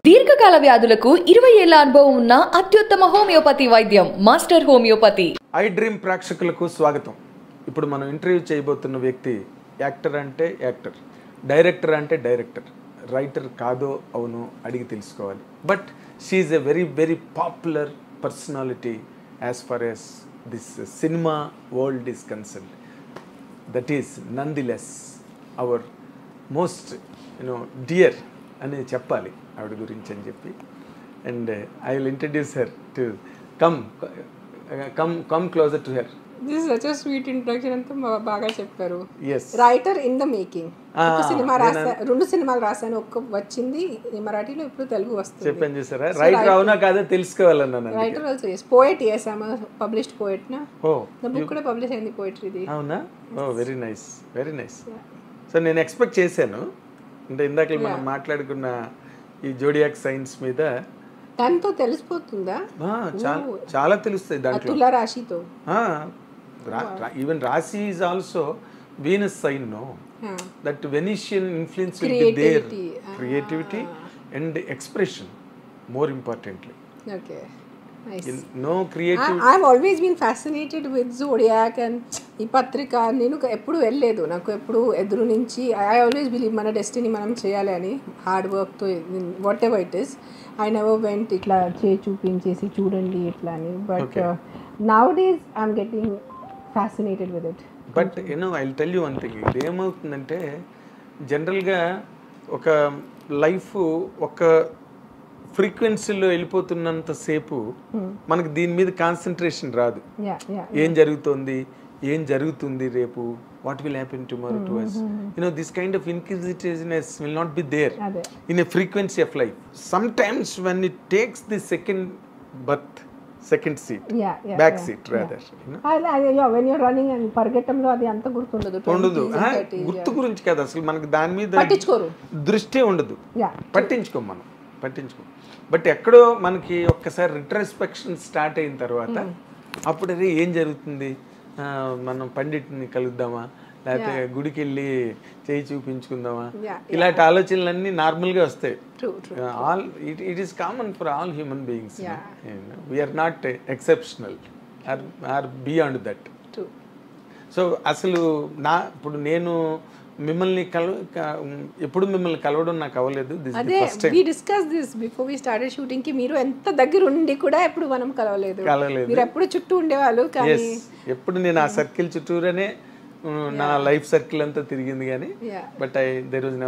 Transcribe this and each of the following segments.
దీర్ఘకాల వ్యాధులకు 20 ఏళ్ల అనుభవం ఉన్న అత్యుత్తమ హోమియోపతి వైద్యం మాస్టర్ హోమియోపతి. ఐ డ్రీమ్ ప్రేక్షకులకు స్వాగతం. ఇప్పుడు మనం ఇంటర్వ్యూ చేయబోతున్న వ్యక్తి యాక్టర్ అంటే యాక్టర్, డైరెక్టర్ అంటే డైరెక్టర్, రైటర్ కాదో అవునో అడిగి తెలుసుకోవాలి. But she is a very very popular personality as far as this cinema world is concerned. That is nonetheless our most dear అని చెప్పాలి ఆవిడ గురించి అని చెప్పి. And I will introduce her to come closer to her. This is such a sweet introduction. అంతా బాగా చెప్పారు. Yes. Writer in the making. ఒక సినిమా రెండు సినిమాలు రాశాను. ఒక్క వచ్చింది మరాఠీలో, ఇప్పుడు తెలుగు వస్తుంది. చెప్పాను చూసారా, రైటర్ అవునా కాదో తెలుసుకోవాలన్నా. Writer also yes. Poet yes, I'm a published poet na. Oh. The book కూడా పబ్లిష్ అయింది పోయిటరీది. అవునా? Oh very nice, very nice. So నేను ఎక్స్పెక్ట్ చేశాను, అంటే ఇందాక మనం మాట్లాడుకున్న ఈ జోడియాక్ సైన్స్ మీద దాంతో తెలిసిపోతుందా? చాలా తెలుస్తాయి దాంట్లో. తులా రాశితో ఈవెన్ రాశి is also Venus sign. No that Venetian influence will be there. Creativity and expression more importantly. Okay. No creative. I've always been fascinated with zodiac and ఈ పత్రిక. నేను ఎప్పుడు వెళ్ళలేదు, నాకు ఎప్పుడు ఎదురు నుంచి ఐ ఆల్వేస్ బిలీవ్ మన డెస్టినీ మనం చేయాలి అని, హార్డ్ వర్క్తో what ever it is. I never went ఇట్లా చూపించేసి చూడండి ఇట్లా అని. But now days I'm getting fascinated with it. But I will tell you one thing. ఇది ఏమవుతుందంటే జనరల్గా ఒక లైఫ్ ఒక ఫ్రీక్వెన్సీలో వెళ్ళిపోతున్నంతసేపు మనకి దీని మీద కాన్సన్ట్రేషన్ రాదు. ఏం జరుగుతుంది రేపు, what will happen tomorrow to us. This kind of inquisitiveness will not be there in a frequency of life. Sometimes when it takes the second seat, back seat rather. When you're running and పరిగెట్టంలో అది అంత గుర్తుండదు. గుర్తు గురించి కాదు, అసలు మనకి దాని మీద దృష్టి ఉండదు, పట్టించుకోం. బట్ ఎక్కడో మనకి ఒక్కసారి రిట్రోస్పెక్షన్ స్టార్ట్ అయిన తర్వాత అప్పుడు అది ఏం జరుగుతుంది, మనం పండిట్ని కలుద్దామా, లేకపోతే గుడికి వెళ్ళి చేయి చూపించుకుందామా, ఇలాంటి ఆలోచనలన్నీ నార్మల్గా వస్తాయి. It is common for all human beings. We are not exceptional or beyond that. So అసలు ఇప్పుడు నేను ఎప్పుడు మిమ్మల్ని కలవడం నాకు అవ్వలేదు. అదే we discuss this before we started shooting కి. మీరు ఎంత దగ్గర ఉండి కూడా ఎప్పుడు మనం కలవలేదు. మీరు ఎప్పుడు చుట్టూ ఉండేవాళ్ళు, కానీ ఎప్పుడు నేను ఆ సర్కిల్ చుట్టూరనే నా లైఫ్ సర్కిల్ అంతా తిరిగింది. కానీ but there was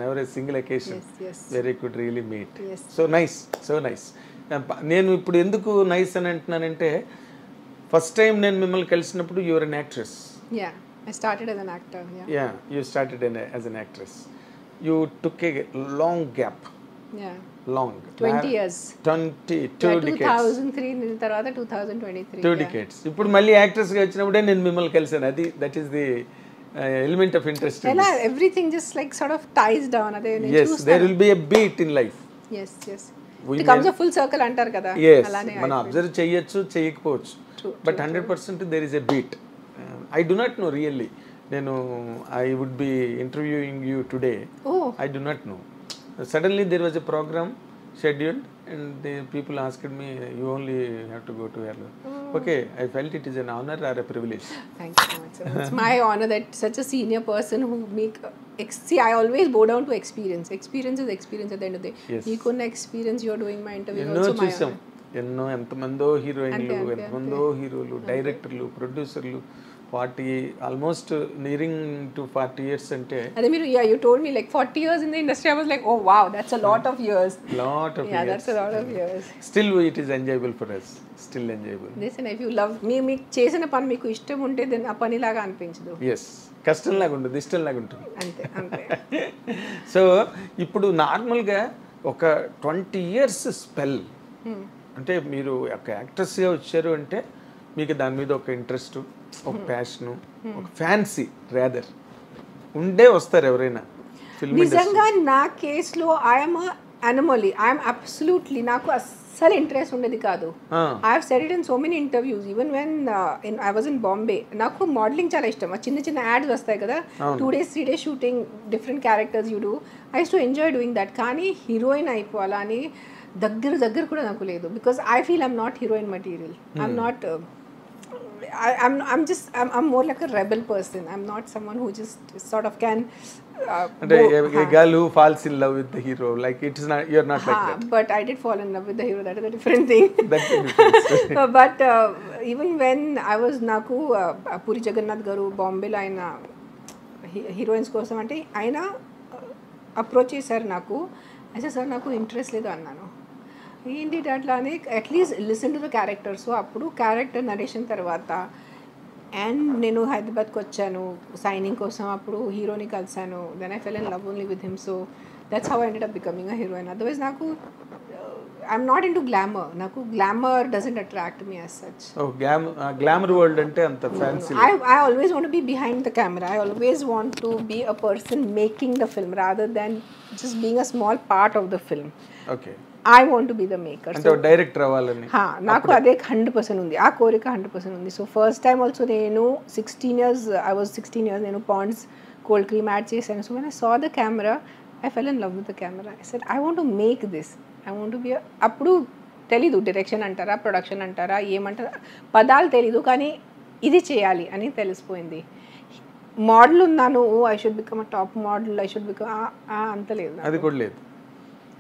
never a single occasion where I could really meet. So nice. నేను ఇప్పుడు ఎందుకు నైస్ అని అంటున్నానంటే, ఫస్ట్ టైం నేను మిమ్మల్ని కలిసినప్పుడు you are an actress. I started as an actor. Yeah, you started as an actress. You took a long gap. Yeah. Long. 20 years. 22 decades. 2003 తర్వాత 2023. 2 decades. ఇప్పుడు మళ్ళీ యాక్ట్రెస్ గా వచ్చినప్పుడే నేను మిమ్మల్ని కలిసాను. అది that is the element of interest. Everything just like sort of ties down. అదే నేను చూస్తాను. Yes, there will be a beat in life. Yes. It comes a full circle అంటారు కదా. అలానే మనం అబ్జర్వ్ చేయొచ్చు, చేయకపోవచ్చు. But 100% there is a beat. I do not know really. I would be interviewing you today. I do not know. Suddenly there was a program scheduled and the people asked me, you only have to go to Hello. Okay, I felt it is an honor or a privilege. Thank you so much. It's my honor that such a senior person who see, I always bow down to experience. Experience is experience at the end of the day. You couldn't experience, you're doing my interview also my honor. ఎంతమందో హీరోయిన్లు, ఎంతమందో హీరోలు, డైరెక్టర్లు, ప్రొడ్యూసర్లు, 40 almost nearing to 40 years అంటే అదే మీరు you told me like 40 years in the industry. I was like, oh wow, that's a lot of years. That's a lot of years. Still it is enjoyable for us. Still enjoyable. Listen, if you love మీకు చేసిన పని మీకు ఇష్టం ఉంటే దాన్ని ఆ పనిలాగా అనిపించదు. yes, కష్టంలాగా ఉండదు, ఇష్టంలాగా ఉంటుంది. అంతే. సో ఇప్పుడు నార్మల్గా ఒక 20 years స్పెల్ అంటే మీరు ఒక యాక్ట్రెస్గా వచ్చారు అంటే మీకు దాని మీద ఒక ఇంట్రెస్ట్, ఒక ప్యాషను, ఒక ఫ్యాన్సీ రాదర్ ఉండే వస్తారు ఎవరైనా ఫిల్మ్. నిజంగా నా కేసులో ఐఎమ్ anomaly. I'm absolutely నాకు అస్సలు ఇంట్రెస్ట్ ఉండేది కాదు. I have said it in so many interviews, even when I was in Bombay. నాకు మోడలింగ్ చాలా ఇష్టం. చిన్న చిన్న యాడ్స్ వస్తాయి కదా, 2 days 3 days shooting, different characters you do. I use to enjoy doing that. కానీ హీరోయిన్ అయిపోవాలా అని దగ్గర కూడా నాకు లేదు. Because I feel I'm not heroine material. I'm not I'm more like a rebel person. I'm not someone who just sort of can a girl who falls in love with the hero, like it is not, you're not like that. But I did fall in love with the hero. That is a different thing. That's a different story. But even when I was నాకు పూరి జగన్నాథ్ గారు బాంబేలో ఆయన heroines కోసం అంటే ఆయన approach చేశారు నాకు. అయితే సార్ నాకు ఇంట్రెస్ట్ లేదు అన్నాను. ఏంటి అట్లా అని at least listen to the character. So అప్పుడు క్యారెక్టర్ నరేషన్ తర్వాత అండ్ నేను హైదరాబాద్కి వచ్చాను సైనింగ్ కోసం. అప్పుడు హీరోని కలిసాను. Then I fell in love only with him. So that's how I ended up becoming a heroine. Otherwise నాకు I'm not in to glamour. నాకు glamour doesn't attract me as such. Glamour world అంటే అంత fancy. I always want to be behind the camera. I always want to be a person making the film rather than just being a small part of the film. Okay. I want to be the maker. అంటే director అవ్వాలని నాకు అదే 100% ఉంది. ఆ కోరిక 100% ఉంది. So first time also నేను 16 years నేను పాండ్స్ కోల్డ్ క్రీమ్ యాడ్ చేశాను. So when I saw the camera, I fell in love with the camera. I said, I want to make this. I want to be అప్పుడు తెలీదు direction అంటారా production అంటారా ఏమంటారా పదాలు తెలీదు, కానీ ఇది చేయాలి అని తెలిసిపోయింది. మోడల్ ఉన్నాను, I should become a top model, I should become అంత లేదు, అది కూడా లేదు.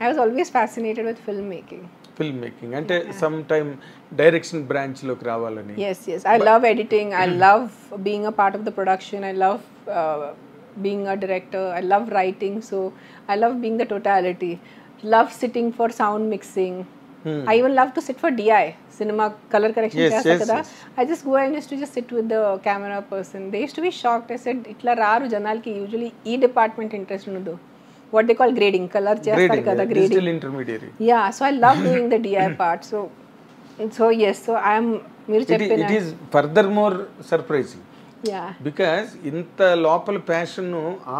I was always fascinated with filmmaking. అంటే సమ్ టైమ్ డైరెక్షన్ బ్రాంచ్ లోకి రావాలని. Yes. I love editing. I love being a part of the production. I love being a director. I love writing. So I love being the totality. Love sitting for sound mixing. I even love to sit for DI, cinema color correction. Yes. I just go and used to just sit with the camera person. They used to be shocked. I said, itla raru janalki usually e department interest unnadu. What they call grading, color chestar kada, grading, digital intermediary. Yeah, so I love doing the DI part. So yes, so I am మీరు చెప్పిన it is furthermore surprising. Yeah. Because ఇంత లోపల passion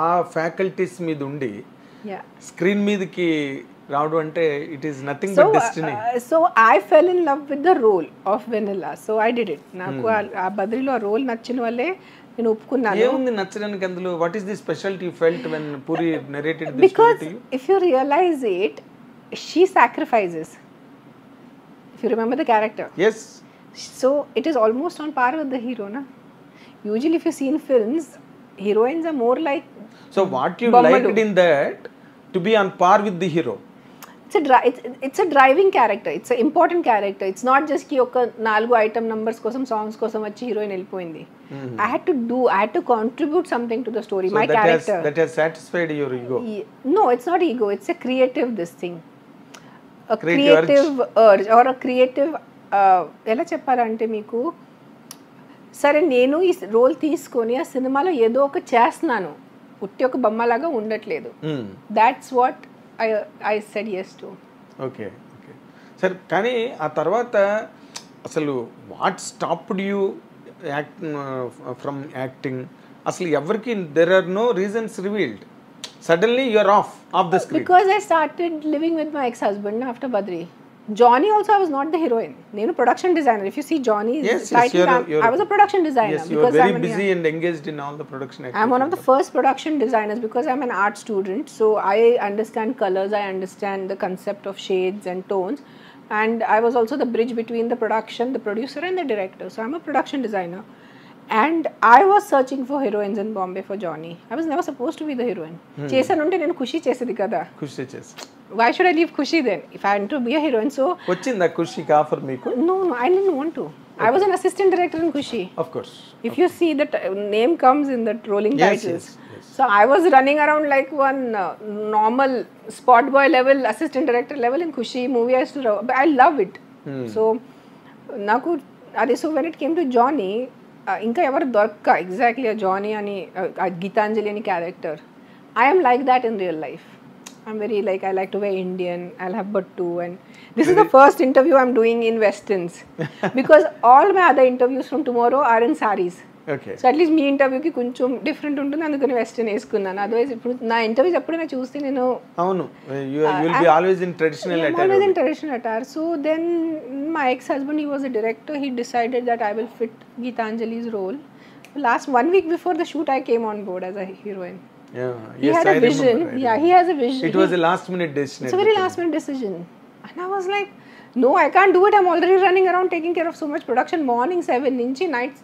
ఆ faculties మీద ఉండి screen మీదకి రావడం అంటే it is nothing but destiny. So I fell in love with the role of Vennela. So I did it. నాకు ఆ బద్రీలో ఆ రోల్ నచ్చిన వల్లే నేను ఒప్పుకున్నాను. ఏముంది నచ్చడానికి అందులో? What is the speciality you felt when Puri narrated this story to you? If you realize it, she sacrifices. If you remember the character. yes, so it is almost on par with the hero, na. Usually if you see in films, heroines are more like, so what you liked in that to be on par with the hero? It's a driving character. It's an important character. It's not just ki oka 4 item numbers kosam songs kosam vachi heroine ellipoyindi. I had to contribute something to the story. So my character that has satisfied your ego. No, it's not ego. It's a creative this thing. A creative urge or a creative ఎలా చెప్పాలంటే మీకు, సరే నేను ఈ role తీసుకొని ఆ సినిమాలో ఏదో ఒక చేస్తున్నాను, ఉట్టి ఒక బొమ్మలాగా ఉండట్లేదు. That's what I said yes to. Okay సరే, కానీ ఆ తర్వాత అసలు what stopped you from acting? అసలు ఎవరికి there are no reasons revealed. Suddenly you are off the screen. Because I started living with my ex-husband after Badri. Johnny also, I was not the heroine. Nenu production designer. If you see Johnny's title, I was a production designer. Yes, you are very busy and engaged in all the production activities. I'm one of the first production designers because I'm an art student. So I understand colors, I understand the concept of shades and tones. And I was also the bridge between the production, the producer and the director. So I'm a production designer. And I was searching for heroines in Bombay for Johnny. I was never supposed to be the heroine. చేసానుంటే నేను ఖుషి చేసేది కదా. ఖుషి చేసి Why should I leave Khushi then if I want to be a heroine? So వచ్చిందా ఖుషికి offer మీకు? No, I didn't want to. I was an assistant director in Khushi. Of course. If you see the name comes in the rolling titles. Yes. So I was running around like one normal spot boy level, assistant director level in Khushi movie. But I love it. So naku ade, so when it came to Johnny, ఇంకా ఎవరు దొరక్క exactly Johnny అని గీతాంజలి అని character. I am like that in real life. I'm very like, I like to wear Indian, I'll have battu, and this is the first interview I'm doing in Westerns because all my other interviews from tomorrow are in saris. Okay. So at least మీ ఇంటర్వ్యూకి కొంచెం different ఉంటుంది, అందుకని western వేసుకున్నాను. Otherwise ఇప్పుడు నా interviews ఎప్పుడైనా చూస్తే నేను అవును you will be always in traditional attire. always in traditional attire. So then my ex-husband, he was a director, he decided that I will fit Geetanjali's role. Last 1 week before the shoot I came on board as a heroine. Yeah, He yes, had a I vision. remember. Yeah, he has a vision. It was a last minute decision. It's a very last minute decision. And I was like, no, I can't do it. I'm already running around taking care of so much production. Morning 7 inchi, nights,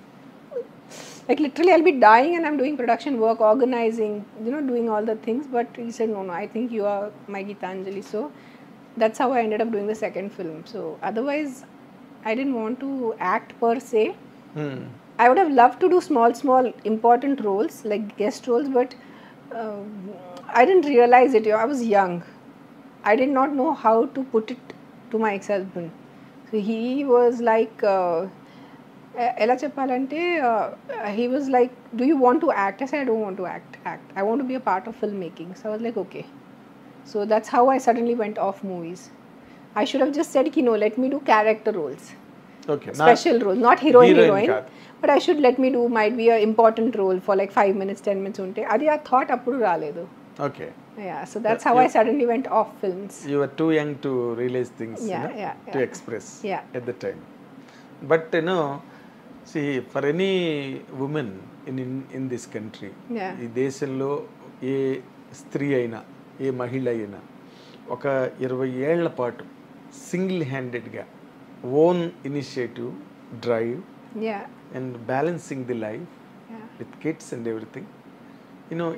like literally I'll be dying and I'm doing production work, organizing, doing all the things. But he said, no, I think you are my Geetanjali. So that's how I ended up doing the second film. So otherwise, I didn't want to act per se. I would have loved to do small important roles, like guest roles, but I didn't realize it. I was young. I did not know how to put it to my ex-husband. So he was like, ela cheppalante, he was like, do you want to act? I said, I don't want to act. I want to be a part of filmmaking. So I was like, okay. So that's how I suddenly went off movies. I should have just said, no, let me do character roles. Okay. Special role, not heroine. కాదు. But I should let me do, might be an important role for like 5 minutes, 10 minutes unte. Adi a thought appudu raaledu. Okay. Yeah, so that's how I suddenly went off films. You were too young to realize things, to express at the time. But see, for any woman in this country, ఈ దేశంలో ఏ స్త్రీ అయినా ఏ మహిళ అయినా ఒక 20 ఏళ్ల పాటు single హ్యాండెడ్గా own initiative drive and balancing the life with kids and everything,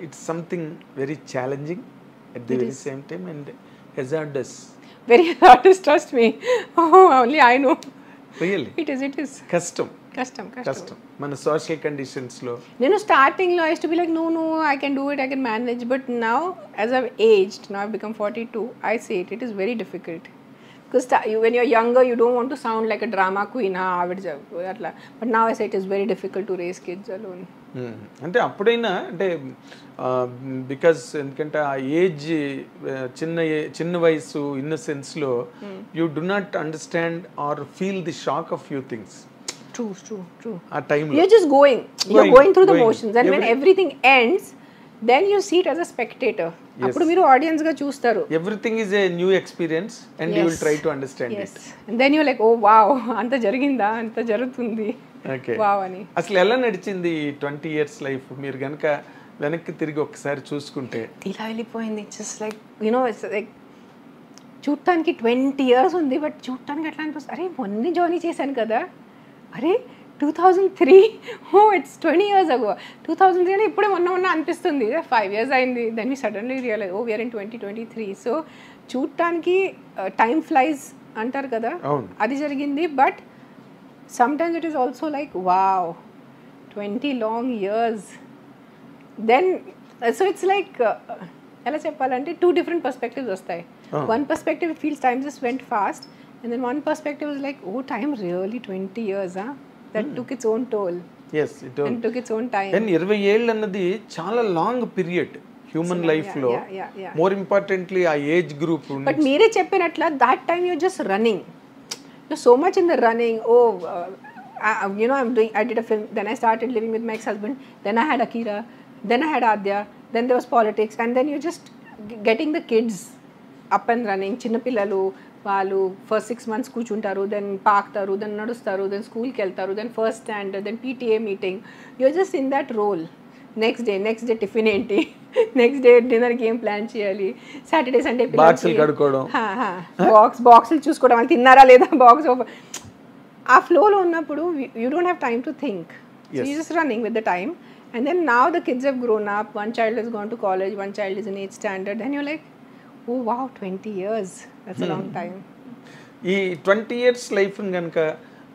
it's something very challenging at the very same time and hazardous. Very hazardous, trust me. Oh, only I know. Really? It is. Custom. మన social conditions లో starting lo I used to be like, no, I can do it, I can manage. But now, as I've aged, now I've become 42, I say it is very difficult. Because when you're younger, you don't want to sound like a drama queen. But now I say it is very difficult to raise kids alone. అంటే అప్పుడైనా అంటే because ఎందుకంటే ఆ age చిన్న వయసు ఇన్నసెన్స్లో you do not understand or feel the shock of few things. True. ఆ టైంలో you're just going through the motions, and when everything ends, then you see it as a spectator. అప్పుడు మీరు audience గా చూస్తారు. Everything is a new experience and you will try to understand it. And then you like, oh wow, అంత జరిగిందా, అంత జరుగుతుంది, wow అని. అసలు ఎలా నడిచింది 20 years లైఫ్? మీరు గనక వెనక్కి తిరిగి ఒకసారి చూసుకుంటే ఇలా వెళ్ళిపోయింది. జస్ట్ లైక్ ఇట్స్ లైక్ చూడటానికి 20 years ఉంది, బట్ చూడటానికి ఎట్లా అనిపిస్తుంది, అరే మొన్న జాయిన్ చేశాను కదా, అరే 2003, ఇట్స్ 20 years ago. 2003 అంటే ఇప్పుడే మొన్న అనిపిస్తుంది, 5 years అయింది. Then we suddenly realize, we are in 2023. So చూడటానికి టైమ్ ఫ్లైస్ అంటారు కదా, అది జరిగింది. But sometimes it is also like, wow, 20 long years. Then so it's like ఎలా చెప్పాలంటే 2 different perspectives వస్తాయి. One perspective, it feels time just went fast, and then one perspective is like, oh, time really 20 years, that took its own toll. Yes, it took its own time. And 20 ఏళ్ళు అన్నది చాలా long period human life లో. More importantly ఆ age group. But మీరే చెప్పినట్ల that time you're just running, you're so much in the running. I did a film, then I started living with my ex-husband, then I had Akira, then I had Adya, then there was politics, and then you're just getting the kids up and running. చిన్న పిల్లలు వాళ్ళు first 6 months కూర్చుంటారు, then పాకుతారు, then నడుస్తారు, then స్కూల్కి వెళ్తారు, then first standard, then PTA meeting. You're just in that role. Next day tiffin ఏంటి, next day డిన్నర్కి ఏం ప్లాన్ చేయాలి, సాటర్డే సండే బాక్సులు చూసుకోవడం, వాళ్ళు తిన్నారా లేదా, బాక్స్ ఆ ఫ్లోలో ఉన్నప్పుడు you don't have time to think. You just running with the time. And then now the kids have grown up, one child has gone to college, one child is in 8th standard, and you're like, oh wow, 20 years, that's a long time. ఈ 20 years life కనుక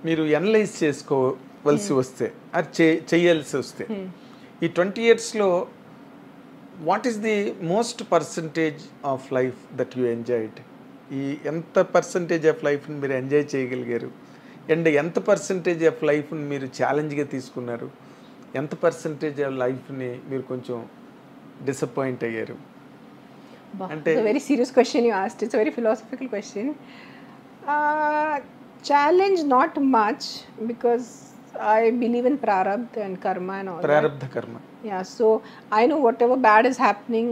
మీరు analyse చేసుకోవలసి వస్తే, అది చేయాల్సి వస్తే, ఈ 20 yearsలో what is the most percentage of life that you enjoyed? ఈ ఎంత పర్సంటేజ్ ఆఫ్ లైఫ్ని మీరు ఎంజాయ్ చేయగలిగారు, అండ్ ఎంత పర్సంటేజ్ ఆఫ్ లైఫ్ని మీరు ఛాలెంజ్గా తీసుకున్నారు, ఎంత పర్సంటేజ్ ఆఫ్ లైఫ్ని మీరు కొంచెం డిసప్పాయింట్ అయ్యారు? అంటే very serious question you asked. It's very philosophical question. Challenge not much, because I believe in prarabdha and karma and all ప్రారబ్ధ కర్మ. Yeah, so I know whatever bad is happening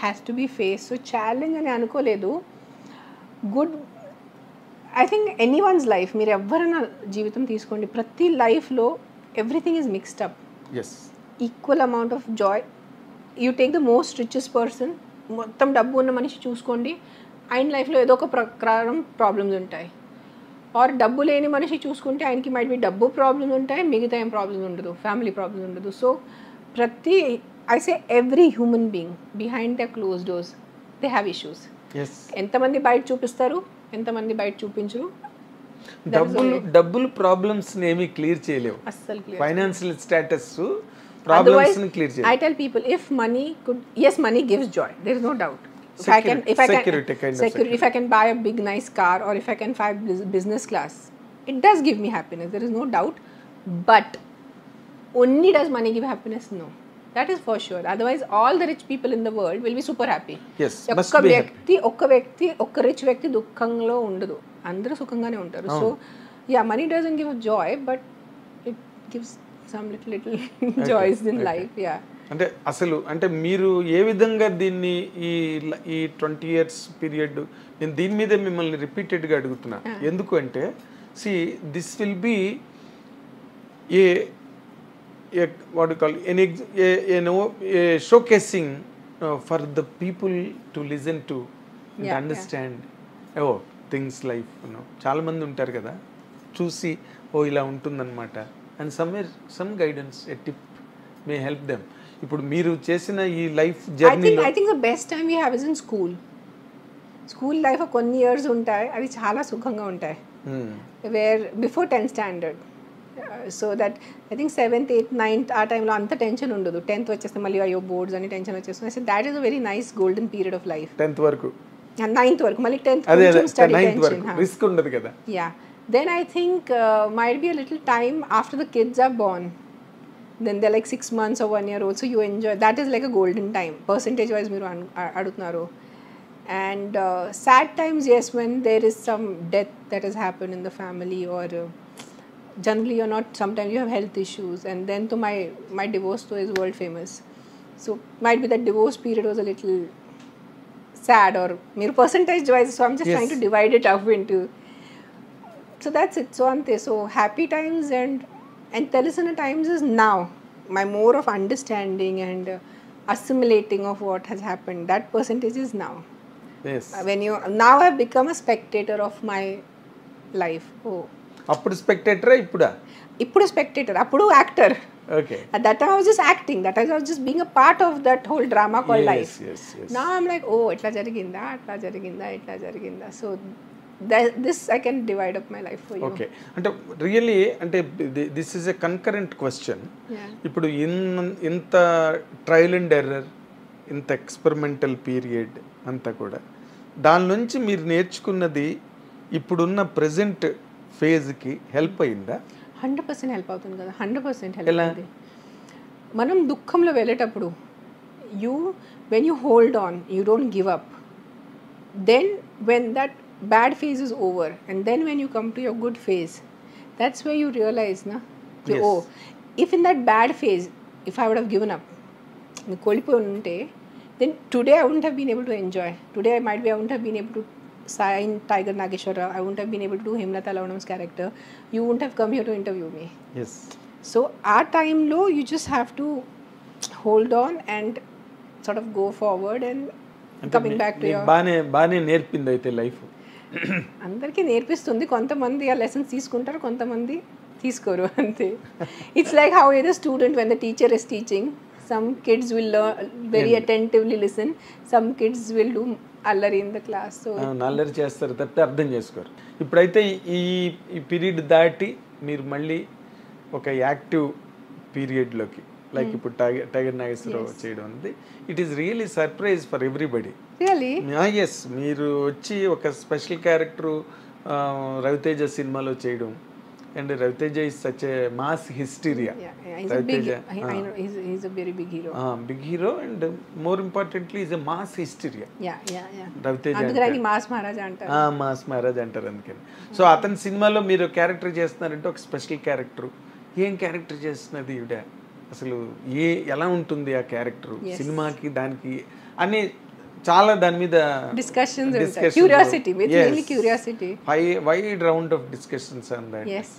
has to be faced. So challenge అని అనుకోలేదు. Good I think anyone's life, మీరు ఎవరైనా జీవితం తీసుకోండి, ప్రతి లైఫ్లో everything is mixed up. Yes. Equal amount of joy. You take the most richest person, మొత్తం డబ్బు ఉన్న మనిషి చూసుకోండి, ఆయన లైఫ్లో ఏదో ఒక ప్రకారం ప్రాబ్లమ్స్ ఉంటాయి. ఆర్ డబ్బు లేని మనిషి చూసుకుంటే ఆయనకి మైట్ బి డబ్బు ప్రాబ్లమ్స్ ఉంటాయి, మిగతా ఏం ప్రాబ్లమ్స్ ఉండదు, ఫ్యామిలీ ప్రాబ్లమ్స్ ఉండదు. సో ప్రతి I say every human being behind the close doors they have issues. ఎంతమంది బయట చూపిస్తారు, ఎంతమంది బయట చూపించరు. డబ్బులు ప్రాబ్లమ్స్ ఏమీ క్లియర్ చేయలేవు. అస్సలు క్లియర్. ఫైనాన్షియల్ స్టేటస్ ప్రాబ్లమ్స్ ని క్లియర్ చేయలేవు. I tell people, if money could, yes, money gives joy, there is no doubt. If I can buy a big nice car, or if I can fly business class, it does give me happiness, there is no doubt. But only does money give happiness? No, that is for sure. Otherwise all the rich people in the world will be super happy. Yes, must ఒక్క be వ్యక్తి ఒక్క rich వ్యక్తి దుఃఖంలో ఉండదు, అందరూ సుఖంగానే ఉంటారు. So yeah, money doesn't give joy, but it gives some little joys in life. Yeah. అంటే అసలు అంటే మీరు ఏ విధంగా దీన్ని ఈ 20 years పీరియడ్, నేను దీని మీదే మిమ్మల్ని రిపీటెడ్గా అడుగుతున్నా. ఎందుకు అంటే see this will be a what call a showcasing for the people to listen to understand things life. చాలామంది ఉంటారు కదా, చూసి ఓ ఇలా ఉంటుందన్నమాట, and some guidance, a tip may help them. ఇప్పుడు మీరు చేసిన ఈ లైఫ్ జర్నీలో I think the best time we have is in school. School life కొన్ని ఇయర్స్ ఉంటాయి, అవి చాలా సుఖంగా ఉంటాయి. Where before 10th standard, so that I think 7th 8th 9th ఆ టైంలో అంత టెన్షన్ ఉండదు. 10th వచ్చేస్తే మళ్ళీ అయ్యో బోర్డ్స్ అని టెన్షన్ వచ్చేస్తుంది. So that is a very nice golden period of life. 10th వరకు, 9th వరకు, మళ్ళీ 10th కొంచెం స్టడీ టెన్షన్, రిస్క్ ఉండదు కదా. Yeah, then I think might be a little time after the kids are born, then they're like 6 months or 1 year old, so you enjoy, that is like a golden time percentage wise మీరు అడుగుతున్నారు. And sad times, yes, when there is some death that has happened in the family, or generally you're not, sometimes you have health issues, and then to my divorce story is world famous, so might be that divorce period was a little sad, or మీరు percentage wise, so I'm just trying to divide it up into, so that's it. So ante, so happy times and telusana times is now my more of understanding and assimilating of what has happened. That percentage is now. Yes. When you now I've become a spectator of my life. Oh, అప్పుడు స్పెక్టేటరా? ఇప్పుడు spectator, appudu actor. Okay. At that time I was just acting, that I was just being a part of that whole drama called life. Yes. Now I'm like, oh, itla జరిగిందా. So this I can divide up my life for you. Okay. అంటే really అంటే this is a concurrent question. ఇప్పుడు ఇంత trial and error, ఇంత experimental period అంతా కూడా, దాని నుంచి మీరు నేర్చుకున్నది ఇప్పుడున్న ప్రెజెంట్ ఫేజ్కి హెల్ప్ అయిందా? 100% హెల్ప్ అవుతుంది కదా, 100% హెల్ప్ అయింది. మనం దుఃఖంలో వెళ్ళేటప్పుడు when you hold on, you don't give up, then when that bad phase is over, and then when you come to your good phase, that's where you realize Yes. oh, if in that bad phase, if I would have given up, kolipoi unte, then today I wouldn't have been able to enjoy. Today I wouldn't have been able to sign Tiger Nageshwara, I wouldn't have been able to do Hemlata Lavanam's character, you wouldn't have come here to interview me. Yes. So our time low, you just have to hold on and sort of go forward and coming back to your బానే నేర్పింది అయితే life. అందరికీ నేర్పిస్తుంది, కొంతమంది ఆ lessons తీసుకుంటారు, కొంతమంది తీసుకోరు, అంతే. It's like how A the student when the teacher is teaching, some kids will very attentively listen, some kids will do అల్లరి ఇన్ ద క్లాస్. సో అల్లరి చేస్తారు తప్పితే అర్థం చేసుకోరు. ఇప్పుడైతే ఈ పీరియడ్ దాటి మీరు మళ్ళీ ఒక యాక్టివ్ పీరియడ్లోకి, లైక్ ఇప్పుడు టైగర్ నాగేశ్వరరావు చేయడం అనేది, it is really surprise for everybody. Really? Yes. మీరు వచ్చి ఒక స్పెషల్ క్యారెక్టర్ రవితేజ సినిమాలో చేయడం, and Ravi Teja is such a mass hysteria. Big hero and more importantly is a mass hysteria. Ravi Teja mass Maharaja అంటారు. మాస్ మహారాజ్ అంటారు అందుకని. సో అతని సినిమాలో మీరు క్యారెక్టర్ చేస్తున్నారంటే ఒక స్పెషల్ క్యారెక్టర్, ఏం క్యారెక్టర్ చేస్తున్నది ఈవిడ, అసలు ఎలా ఉంటుంది ఆ క్యారెక్టర్ సినిమాకి దానికి అని చాలా దాని మీద discussions ఉంటాయి. Curiosity, mainly curiosity. Wide round of discussions on that. Yes.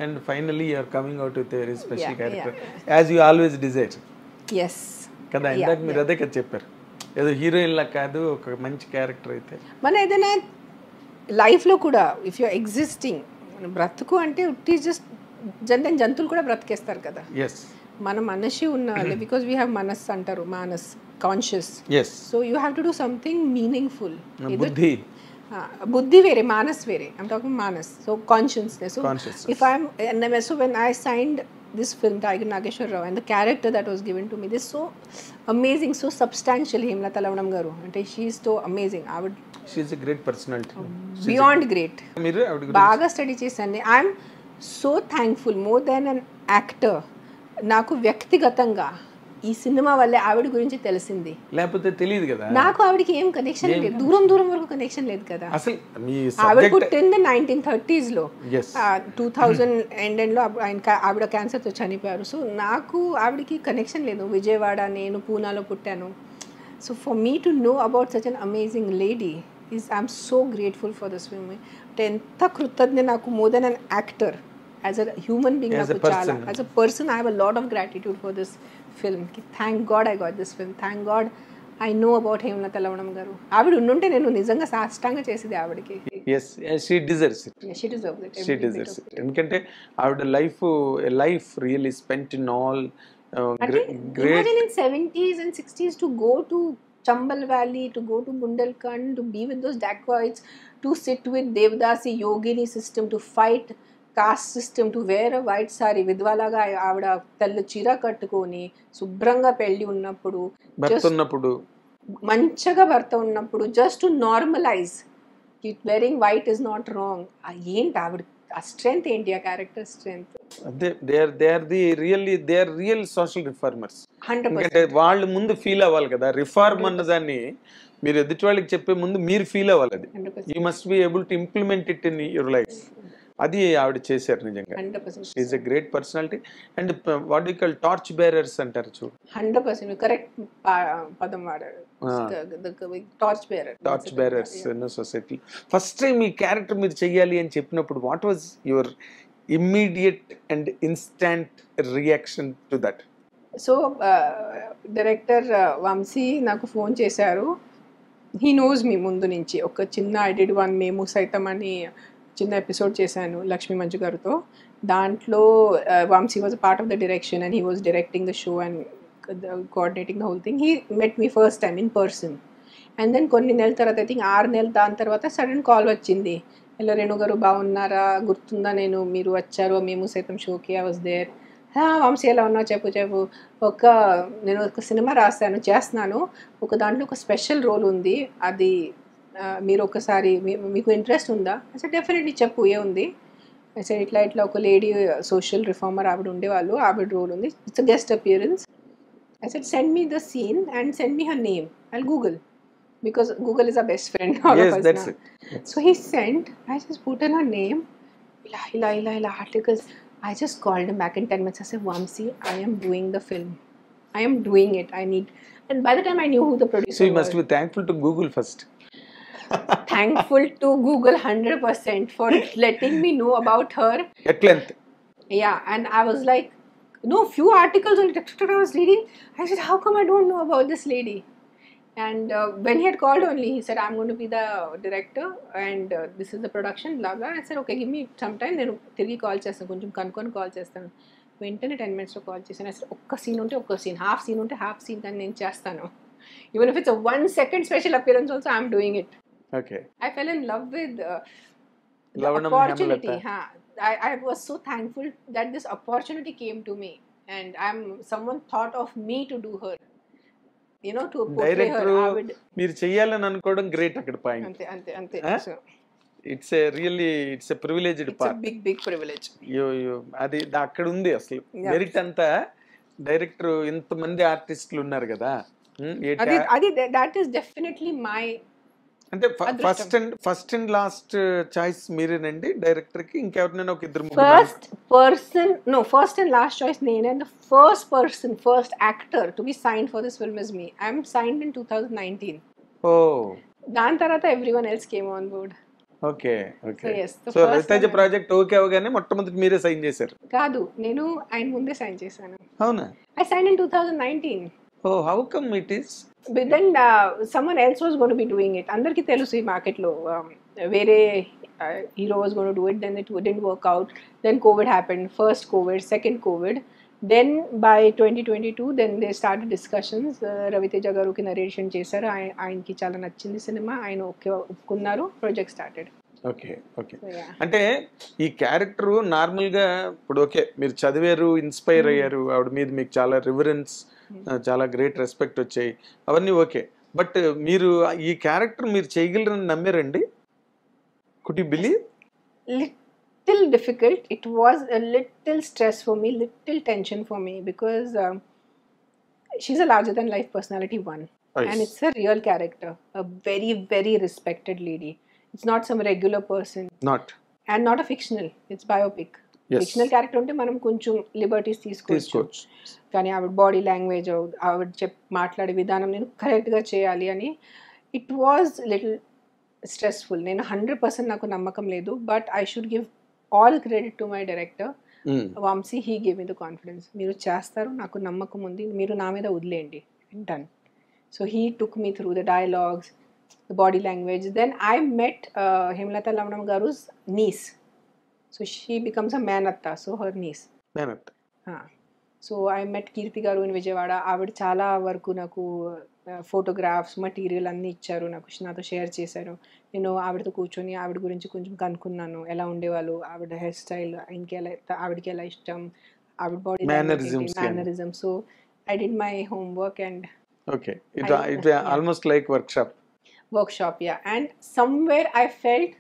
And finally you are coming out with a very special character, as you always desire. Yes. కదా ఇందాక మీరు అదే కదా చెప్పారు, ఏదో హీరోయిన్ లా కాదు, ఒక మంచి క్యారెక్టర్ అయితే. మన ఏదైనా లైఫ్లో కూడా ఇఫ్ యూ ఎగ్జిస్టింగ్, బ్రతుకు అంటే ఉట్టి జస్ట్ జంతువులు కూడా బ్రతికేస్తారు కదా. ఎస్, మన మనిషి ఉన్న వాళ్ళే, బికాస్ వీ హ్యావ్ మనస్ అంటారు, మానస్ conscious. Yes, so you have to do something meaningful. బుద్ధి వేరే, మానస్ వేరే. ఐమ్ టాకింగ్ మానస్. So consciousness. So if I'm so when I signed this film, Tiger Nageshwar Rao, and the character that was given to me, this so amazing, so substantial. Hemlata Lavanam garu ante she is so amazing. She is a great personality, beyond great. Meeru baga study chesanu. I am so thankful, more than an actor, నాకు వ్యక్తిగతంగా ఈ cinema వల్లే ఆవిడ గురించి తెలిసింది. లేకపోతే తెలియదు కదా, నాకు ఆవిడకి ఏం కనెక్షన్ లేదు, దూరం వరకు కనెక్షన్ లేదు కదా. అసలు ఆవిడ పుట్టింది 1930s లో, 2000 ఎండ్ లో ఆవిడ క్యాన్సర్తో చనిపోయారు. సో నాకు ఆవిడకి కనెక్షన్ లేదు. విజయవాడ, నేను పూనాలో పుట్టాను. So for me to know about such an amazing lady is I'm so grateful for this film. అంటే ఎంత కృతజ్ఞ నాకు, more than an actor, as a human being నాకు చాలా, as a person I have a lot of gratitude for this film. Thank God I got this film. Thank God I know about Hemlata Lavanam garu. ఆవిడ ఉండుంటే నేను నిజంగా సాష్టాంగా చేసేది ఆవిడకి. yes, she deserves it. She deserves it. She deserves it. ఎందుకంటే ఆవిడ life really spent in all great. Imagine in 70s and 60s to go to Chambal Valley, to go to Bundelkhand, to be with those dacoits, to sit with Devdasi Yogini system, to fight caste system, to wear a white sari, విధ్వాలాగా ఆవిడ తెల్ల చీర కట్టుకొని శుభ్రంగా పెళ్ళి ఉన్నప్పుడు, మంచిగా భర్త ఉన్నప్పుడు, just to normalize wearing white is not wrong. ఏంటి ఆవిడ ఆ స్ట్రెంగ్త్ ఏంటి, ఆ character strength. They are real social reformers. అంటే వాళ్ళు ముందు ఫీల్ అవ్వాలి కదా, రిఫార్మ్ అన్నదాన్ని మీరు ఎదుటి వాళ్ళకి చెప్పే ముందు మీరు ఫీల్ అవ్వాలి. అది you must be able to implement it in your life. అది ఆవిడ చేశారు నిజంగా. Is a great personality. And what we call torch bearers అంటారు చూడు. 100% కరెక్ట్ పదం వాడారు. Torch bearers in society. First time ఈ క్యారెక్టర్ మీరు చెయ్యాలి అని చెప్పినప్పుడు what was your immediate and instant reaction to that? So director Vamsi నాకు ఫోన్ చేశారు. హీ నోస్ మీ ముందు నుంచి. ఒక చిన్న ఐ డిడ్ వన్ మేము సైతం అని చిన్న ఎపిసోడ్ చేశాను లక్ష్మీ మంజు గారితో. దాంట్లో Vamsi was a part of the direction and he was directing the show and coordinating the whole thing. He met me first time in person. And then కొన్ని నెలల తర్వాత, ఐ థింక్ 6 నెలలు దాని తర్వాత సడన్ కాల్ వచ్చింది. హలో రేణు గారు బాగున్నారా, గుర్తుందా నేను, మీరు వచ్చారు మేము సైతం షోకి, ఐ వాజ్ దేర్. వంశీ ఎలా ఉన్నావు చెప్పు. నేను ఒక సినిమా చేస్తున్నాను, ఒక దాంట్లో ఒక స్పెషల్ రోల్ ఉంది, అది మీరు ఒకసారి మీకు ఇంట్రెస్ట్ ఉందా? అసలు డెఫినెట్లీ చెప్పు, ఏముంది? అసలు ఇట్లా ఒక లేడీ సోషల్ రిఫార్మర్ ఆవిడ ఉండేవాళ్ళు, ఆవిడ రోల్ ఉంది, it's guest appearance. I said, send me the scene and send me her name. I'll Google, because Google is our best friend. Yes, that's it. So he sent, I just put in her name, ila articles. I just called him back in 10 minutes. I said, Vamsi, I am doing the film. I am doing it. I need. And by the time I knew who the producer was. So you must be thankful to Google first. Thankful to Google 100% for letting me know about her. At length. Yeah, and I was like, no, few articles on it I was reading. I said, how come I don't know about this lady? And when he had called only, he said, I'm going to be the director and this is the production, blah blah. I said, okay, give me some time. Then tirgi call chestanu, koncham kankoni call chestanu. Ventane 10 minutes lo call chesanu. I said, okka scene unte okka scene, half scene unte half scene kan nenu chestanu. Even if it's a 1 second special appearance also, I'm doing it. Okay. I fell in love with the opportunity. I was so thankful that this opportunity came to me, and someone thought of me to do her, you know, to portray her. మీరు చేయాలని అనుకోవడం great అక్కడ point. అంతే. It's a privileged part. It's a big privilege. అది అక్కడ ఉంది అసలు. Merit అంతా డైరెక్టర్, ఇంతమంది ఆర్టిస్టులు ఉన్నారు కదా, అది దట్ ఈస్ డెఫినెట్లీ మై అంటే ఫస్ట్ అండ్ లాస్ట్ చాయిస్ మీరేనండి డైరెక్టర్ కి? ఇంకెవరినైనా ఒక ఇద్దరు ఫస్ట్ అండ్ లాస్ట్ చాయిస్ నేనే. And the first actor to be signed for this film is me. I'm signed in 2019. ఓ, దాని తర్వాత everyone else came on board. Okay okay. So yes, the so first Ravi Teja one project okay అవగానే మొట్టమొదటి మీరే sign చేశారు? కాదు, నేను ఆయన ముందే సైన్ చేశాను. అవునా? I signed in 2019. ఓ, how come it is? But then someone else was going to be doing it. అందరికీ తెలుసు ఈ మార్కెట్లో వేరే hero was going to do it. Then it didn't work out. Then COVID happened. First COVID, second COVID. Then by 2022, then they started discussions. Raviteja garuki narration చేశారు. ఆయనకి చాలా నచ్చింది cinema, ఆయన ఓకే ఒప్పుకున్నారు, ప్రాజెక్ట్ స్టార్టెడ్. Okay okay. అంటే ఈ character నార్మల్గా ఇప్పుడు ఓకే మీరు చదివారు, ఇన్స్పైర్ అయ్యారు, ఆవిడ మీద మీకు చాలా రివరెన్స్, చాలా గ్రేట్ రెస్పెక్ట్ వచ్చాయి, అవన్నీ ఓకే. బట్ మీరు ఈ క్యారెక్టర్ మీరు చేయగలరని నమ్మారండి? Could you believe? Little difficult. It was a little stress for me, little tension for me, because she's a larger than life personality, one. Nice. And it's a real character, a very, very respected lady. It's not some regular person. Not. And not a fictional. It's biopic. Yes. Fictional character ఉంటే మనం కొంచెం liberties తీసుకోవచ్చు. కానీ ఆవిడ body language, ఆవిడ మాట్లాడే విధానం నేను కరెక్ట్గా చేయాలి అని ఇట్ వాజ్ లిటిల్ స్ట్రెస్ఫుల్. నేను 100% నాకు నమ్మకం లేదు, but I should give all credit to my director Vamsi. He give me the confidence. మీరు చేస్తారు, నాకు నమ్మకం ఉంది, మీరు నా మీద వదిలేయండి, done. So he took me through the dialogues, the body language. Then I met Hemlata Lavanam Garu's niece. So she becomes a Manatta, so her niece. Manatta. So I met Kirti Garu in Vijayawada. ఆవిడ చాలా వరకు నాకు photographs material అన్నీ ఇచ్చారు, నాతో share చేశారు. నేను ఆవిడతో కూర్చొని ఆవిడ గురించి కొంచెం కనుక్కున్నాను, ఎలా ఉండేవాళ్ళు, ఆవిడ హెయిర్ స్టైల్, ఆవిడకి ఎలా ఇష్టం, ఆవిడ body mannerism. So I did my homework and okay, it almost like workshop, yeah. And somewhere I felt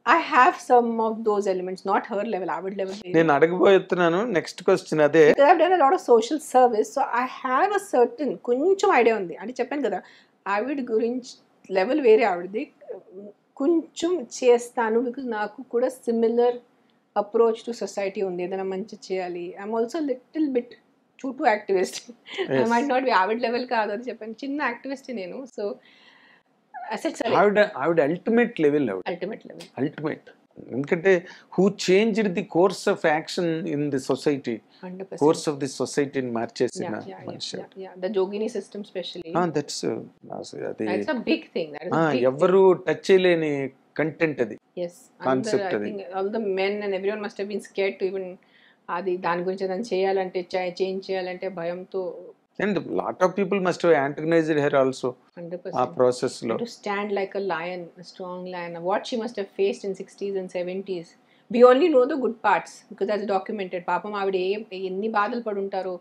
I have some of those elements, not her level, our level. నేను అడగబోతున్నాను next question అదే. Because I've done a lot of social service, so I have a certain కొంచెం idea ఉంది. అంటే చెప్పాను కదా, ఆవిడ గురించి level వేరే, ఆవిడది కొంచెం చేస్తాను, బికాజ్ నాకు కూడా సిమిలర్ అప్రోచ్ టు సొసైటీ ఉంది, ఏదైనా మంచి చేయాలి. I'm also little bit too activist. I might not be ఆవిడ లెవెల్ కాదు, అది చెప్పాను, చిన్న యాక్టివిస్ట్ నేను. సో ఆవిడ అల్టిమేట్ లెవెల్, అల్టిమేట్. ఎందుకంటే who changed the course of action in the society, course of the సొసైటీని మార్చేసిన మనిషి. The Jogini system specially, that's అది ఇట్స్ అ బిగ్ థింగ్. ఎవరు టచ్ చేయలేని కంటెంట్ అది, కాన్సెప్ట్ అది. All the men and everyone must have been scared to even అది దాని గురించి ఏదైనా చేయాలంటే, చేంజ్ చేయాలంటే భయంతో. And a lot of people must have antagonized her also. 100%. ఆ ప్రాసెస్ లో to stand like a lion, a strong lion. What she must have faced in 60s and 70s. We only know the good parts because that's documented. పాపం ఆవిడ ఎన్ని బాధలు పడి ఉంటారో,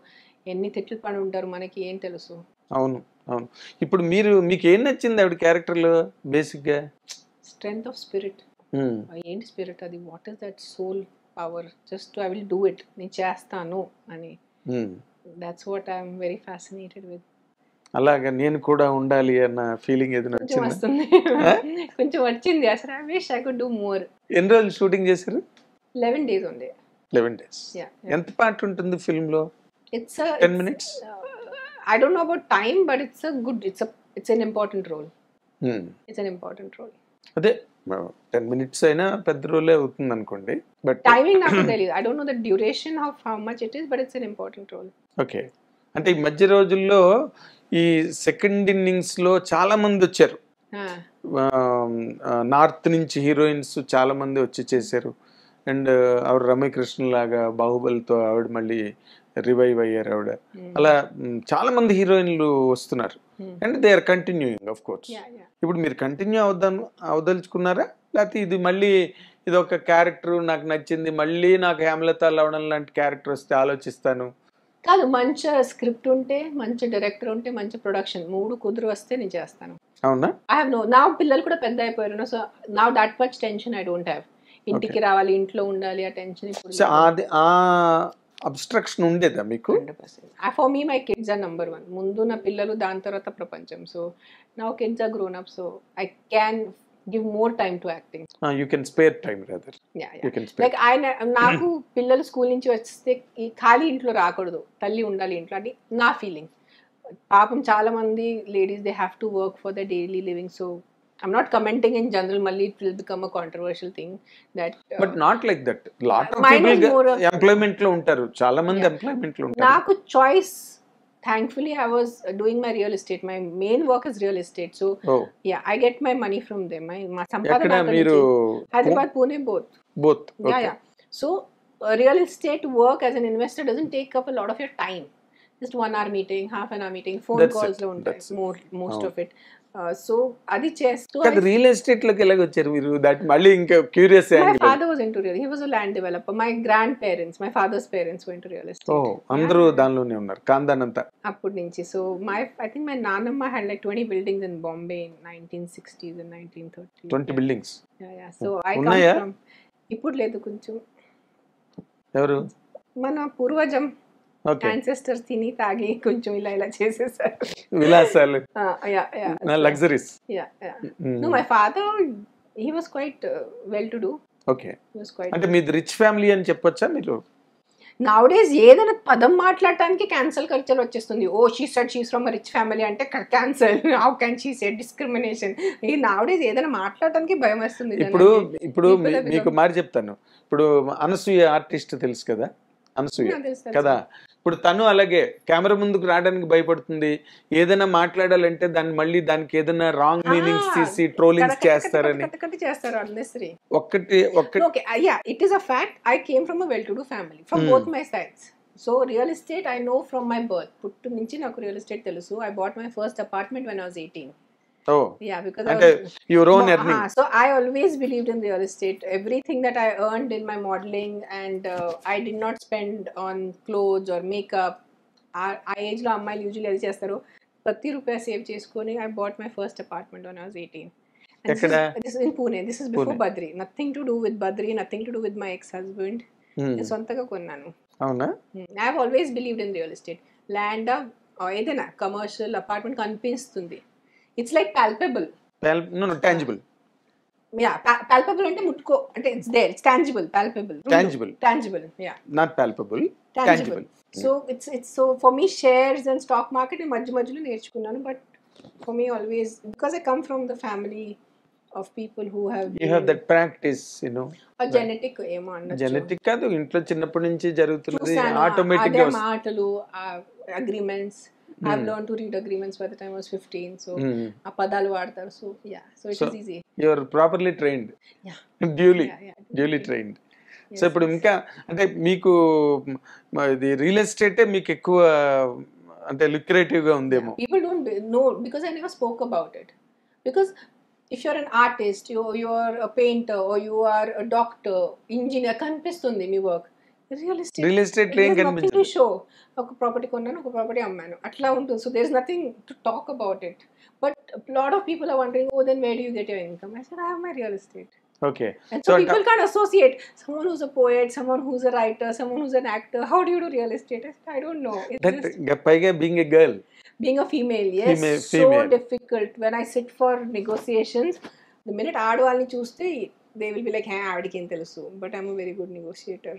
ఎన్ని తిట్లు పడి ఉంటారో, మనకి ఏం తెలుసు. అవును అవును. ఇప్పుడు మీకు ఏం నచ్చింది ఆవిడ క్యారెక్టర్ లో? బేసిక్ గా స్ట్రెంగ్త్ ఆఫ్ స్పిరిట్. ఏంటి స్పిరిట్ అది? What is that soul power? Just I will do it, నేను చేస్తాను అని. That's what I'm very fascinated with. అలాగా నేను కూడా ఉండాలి అన్న ఫీలింగ్ ఏదైనా వచ్చింది? కొంచెం వచ్చింది అసలు. I wish I could do more. ఎన్ని రోజులు షూటింగ్ చేశారు? 11 days ఉంది. 11 days. ఎంత పార్ట్ ఉంటుంది ఫిల్మ్ లో? It's a 10 minutes. I don't know about time, but it's an important role. It's an important role. అదే 10 minutes అయినా పెద్ద రోలే అవుతుంది అనుకోండి. బట్ టైమింగ్ నాకు తెలియదు. I don't know the duration of how much it is, but it's an important role. Okay. అంటే ఈ మధ్య రోజుల్లో ఈ సెకండ్ ఇన్నింగ్స్ లో చాలా మంది వచ్చారు, నార్త్ నుంచి హీరోయిన్స్ చాలా మంది వచ్చి చేశారు. అండ్ ఆవిడ రమ్యకృష్ణ లాగా బాహుబలితో ఆవిడ మళ్ళీ రివైవ్ అయ్యారు ఆవిడ. అలా చాలా మంది హీరోయిన్లు వస్తున్నారు. And they are continuing of course. ఇప్పుడు మీరు కంటిన్యూ అవదలుచుకున్నారా, లేకపోతే ఇది మళ్ళీ ఇది ఒక క్యారెక్టర్ నాకు నచ్చింది, మళ్ళీ నాకు హేమలత లవణం లాంటి క్యారెక్టర్ వస్తే ఆలోచిస్తాను? కాదు, మంచి స్క్రిప్ట్ ఉంటే, మంచి డైరెక్టర్ ఉంటే, మంచి ప్రొడక్షన్, 3 కుదురు వస్తే నేను చేస్తాను. అవునా? ఐ హావ్ నో, నా పిల్లలు కూడా పెద్ద అయిపోయారు. So now that much tension I don't have. ఇంటికి రావాలి, ఇంట్లో ఉండాలి, ఆ టెన్షన్ ఇప్పుడు. అది అబ్స్ట్రక్షన్ ఉండేదా మీకు? 100%. For me my kids are number 1. ముందు నా పిల్లలు, దాని తర్వాత ప్రపంచం. So now kids are grown up, so I can give more time to acting. You can spare time rather. Yeah. You can spare. Like నాకు పిల్లలు స్కూల్ నుంచి వస్తే ఈ ఖాళీ ఇంట్లో రాకూడదు, తల్లి ఉండాలి ఇంట్లో అని నా ఫీలింగ్. పాపం చాలా మంది ladies they have to work for the daily living. So I'm not commenting in general, మళ్ళీ it will become a controversial thing that but not like that. Lot of people employment లో ఉంటారు, చాలా మంది employment లో ఉంటారు. నాకు choice, thankfully I was doing my real estate, my main work is real estate, so yeah, I get my money from them. My సంపాదన మీరు Hyderabad, Pune, both. Okay. Yeah. So real estate work as an investor doesn't take up a lot of your time. Just 1 hour meeting, half an hour meeting, phone calls లో ఉంటాయి most of it. So అది చేస్తూ real estate లోకి ఎలాగ వచ్చారు మీరు? That మళ్ళీ ఇంకా curious. My father was into real, he was a land developer. My grandparents, my father's parents were into real estate. అందరూ దానిలోనే ఉన్నారు, ఖాందాన్ అంతా అప్పటి నుంచి. So I think my నానమ్మ had like 20 buildings in Bombay in 1960s and 1930s. 20 buildings. Yeah. So I come from, ఇప్పుడు లేదు కొంచెం. ఎవరు? మన పూర్వజం ancestors తిని తాగి కొంచెం ఇలా చేసేసారు విలాసాలు. Luxuries. No, my father, he was quite well to do. Okay. He was quite, అంటే మీది రిచ్ ఫ్యామిలీ అని చెప్పొచ్చా మీరు? నౌడేస్ ఏదైనా పదం మాట్లాడటానికి క్యాన్సల్ కల్చర్ వచ్చేస్తుంది. Oh she said she's from rich family అంటే cancel, how can she said discrimination. ఈ నౌడేస్ ఏదైనా మాట్లాడటానికి భయం వస్తుంది. ఇప్పుడు మీకు మాట చెప్తాను. ఇప్పుడు అనసూయ ఆర్టిస్ట్ తెలుసు కదా, అనసూయ కదా, ఇప్పుడు తను అలాగే కెమెరా ముందుకు రావడానికి భయపడుతుంది. ఏదైనా మాట్లాడాలంటే దాన్ని మళ్ళీ దానికి ఏదైనా రాంగ్ మీనింగ్స్ తీసి ట్రోలింగ్స్ చేస్తారని. It is a fact. I came from a well-to-do family from both my sides. So real estate I know from my birth. పుట్టు నుంచి నాకు real estate తెలుసు. I bought my first apartment when I was 18. Oh, yeah, because your own earning. So I always believed in real estate. Everything that I earned in my modeling, and I did not spend on clothes or makeup. ఆ age లో అమ్మాయిలు usually అది చేస్తారు, ప్రతి రూపాయి save చేసుకొని I bought my first apartment when I was 18. And this is in Pune. This is before Badri. Nothing to do with Badri, nothing to do with my ex-husband. నేను సొంతగా కొన్నాను. అవునా? I have always believed in real estate. Land ఏదైనా commercial apartment కనిపిస్తుంది, it's like palpable. No, tangible. Yeah, palpable అంటే ముట్టుకో అంటే it's there, it's tangible. Palpable, tangible. Yeah, not palpable, tangible. So it's so for me shares and stock market మధ్యలో నేర్చుకున్నాను. But for me always, because I come from the family of people who have that practice, a genetic ఏమో అన్నట్టు. Genetic కాదు, ఇంట్లో చిన్నప్పటి నుంచి జరుగుతున్నది automatic గా మాటలు, agreements. I've learned to read agreements by the time I was 15. So ఆ పదాలు వాడతారు. So yeah, so it is easy. You are properly trained. Yeah. duly trained. So ఇప్పుడు ఇంకా అంటే మీకు ఇది రియల్ ఎస్టేటే మీకు ఎక్కువ అంటే లుక్రేటివ్ గా ఉందేమో. People don't know because I never spoke about it. Because if you're an artist, you're a painter, or you are a doctor, engineer, కనిపిస్తుంది మీ వర్క్. రియల్ ఎస్టేట్ ఏం కనిపించదు. షో ఒక ప్రాపర్టీ కొన్నాను, ఒక ప్రాపర్టీ అమ్మాను, అట్లా ఉంటుంది. So there is nothing to talk about it. But lot of people are wondering, oh then where do you get your income? I said I have my real estate. Okay. And so people can't associate someone who's a poet, someone who's a writer, someone who's an actor. How do you do real estate? I don't know. Paiga being a girl, being a female, yes, female. So difficult. When I sit for negotiations, the minute aadvalni chuste, they will be like, hey, aavadiki em telusu. But I'm a very good negotiator.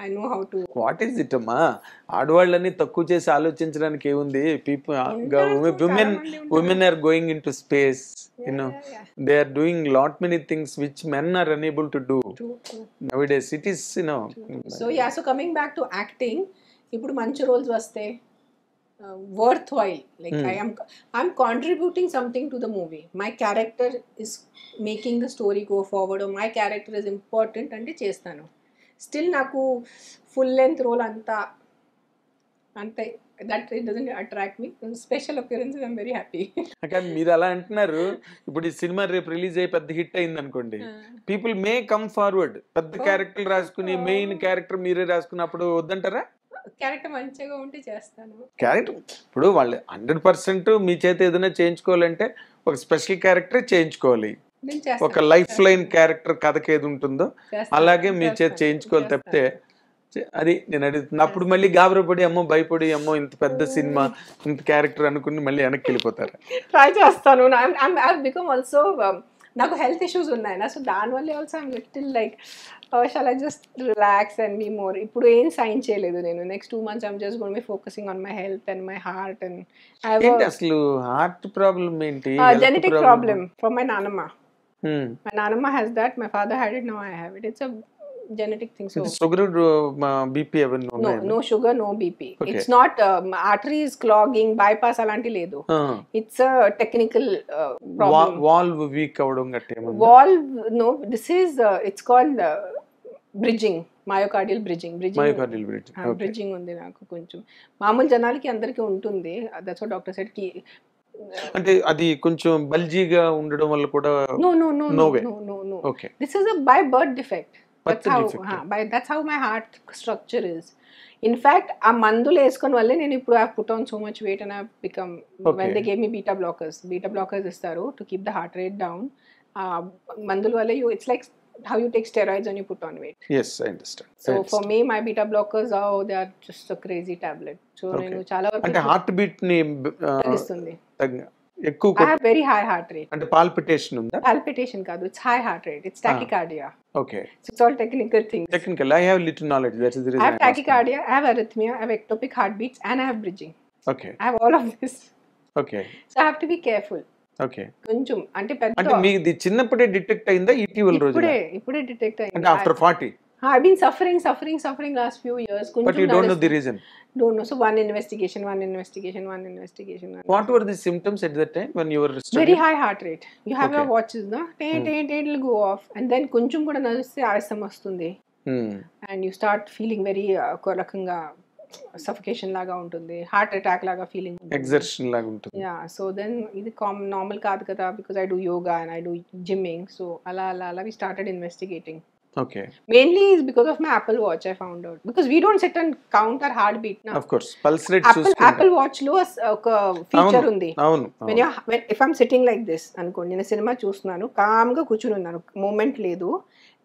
I know how to. What is it amma? ఆడవాళ్ళని తక్కువ చేసి ఆలోచించడానికి ఏముంది? People, women are going into space. They are doing lot many things which men are unable to do. True. Nowadays it is, So yeah, so coming back to acting, ఇప్పుడు మంచి roles వస్తే worthwhile, like I'm contributing something to the movie. My character is making the story go forward, or my character is important అంటే చేస్తాను. Still నాకు full length role అంతే that it doesn't attract me. Special appearances I'm very happy. కానీ మీరు అలా అంటున్నారు. ఇప్పుడు ఈ సినిమా రేపు రిలీజ్ అయ్యి పెద్ద హిట్ అయింది అనుకోండి, పీపుల్ మే కమ్ ఫార్వర్డ్, పెద్ద క్యారెక్టర్ రాసుకుని మెయిన్ క్యారెక్టర్ మీరే రాసుకున్నప్పుడు వద్దంటారా? క్యారెక్టర్ మంచిగా ఉంటే చేస్తాను. క్యారెక్టర్ ఇప్పుడు వాళ్ళు 100% మీ చేత ఏదైనా చేయించుకోవాలంటే ఒక స్పెషల్ క్యారెక్టర్ చేయించుకోవాలి. ఒక లైఫ్ లైన్ క్యారెక్టర్ కథకి ఏది ఉంటుందో అలాగే మీ చేత చేయించుకోవాలి తప్పితే అది నేను అడుగుతున్నా. అప్పుడు మళ్ళీ గాబరపడి అమ్మో భయపడి అమ్మో ఇంత పెద్ద సినిమా ఇంత క్యారెక్టర్ అనుకుని మళ్ళీ వెనక్కి వెళ్ళిపోతారు. ట్రై చేస్తాను. బికమ్ ఆల్సో నాకు హెల్త్ ఇష్యూస్ ఉన్నాయి నా, సో దానివల్ల also I'm little like shall I just relax and be more. ఇప్పుడు ఏం సైన్ చేయలేదు నేను. Next 2 months I'm just going be focusing on my health and my heart. And ఏంటి అసలు హార్ట్ ప్రాబ్లం ఏంటి? జెనెటిక్ ప్రాబ్లం ఫ్రమ్ మై నానమ్మ. My nanama has that, my father had it, now I have it. It's a genetic thing. So sugar, BP even no sugar, no BP. Okay. It's not arteries clogging, bypass alanti ledu. It's a technical problem. Valve weak avadam gatte em valve, no, this is it's called bridging, myocardial bridging. Myocardial bridging. Okay. Bridging undi naaku koncham maamul janaliki andariki untundi. That's what doctor said ki అంటే అది కొంచెం బల్జీగా ఉండడం వల్ల కూడా no okay, this is a by birth defect. That's how my heart structure is. In fact ఆ మందులు వేసుకొని వల్లే నేను ఇప్పుడు I put on so much weight and I become when they gave me beta blockers ఇస్తారు to keep the heart rate down. మందుల వల్ల it's like how you take steroids and you put on weight. Yes, I understand. So for me my beta blockers they are just a crazy tablet. So నేను చాలా వరకు అంటే heart beat ని తగ్గిస్తుంది. ఎక్కువ I have very high heart rate. అంటే palpitation ఉందా? Palpitation కాదు, it's high heart rate, it's tachycardia. Okay, so it's all technical things. I have little knowledge, that is the reason I have tachycardia, I have arrhythmia, I have ectopic heartbeats and I have bridging. Okay, I have all of this. Okay, so I have to be careful. Okay, కొంచెం అంటే పెద్ద అంటే మీది చిన్నప్పుడే detect అయిందా ఇటీవల రోజు? ఇప్పుడే డిటెక్ట్ అయింది. అంటే after 40? I've been suffering last few years. But you don't know the reason? Don't know. So one investigation. What were the symptoms at that time when you were studying? Very high heart rate. You have your watches, no? It will go off. And then కొంచెం కూడా నడిస్తే ఆయాసం వస్తుంది. And you start feeling very రకంగా suffocation లాగా ఉంటుంది, heart attack లాగా feeling, exertion లాగా ఉంటుంది. యా సో దెన్ ఇది నార్మల్ కాదు కదా, because I do yoga and I do gymming. So అలా we started investigating. Okay, mainly is because of my Apple Watch I found out, because we don't sit and count our heartbeat now. Of course, pulse rate Apple Watch lo oka feature undi. Avunu, when if I'm sitting like this anukondi, nenu cinema చూస్తున్నాను, calm ga కూర్చుని ఉన్నాను, moment లేదు,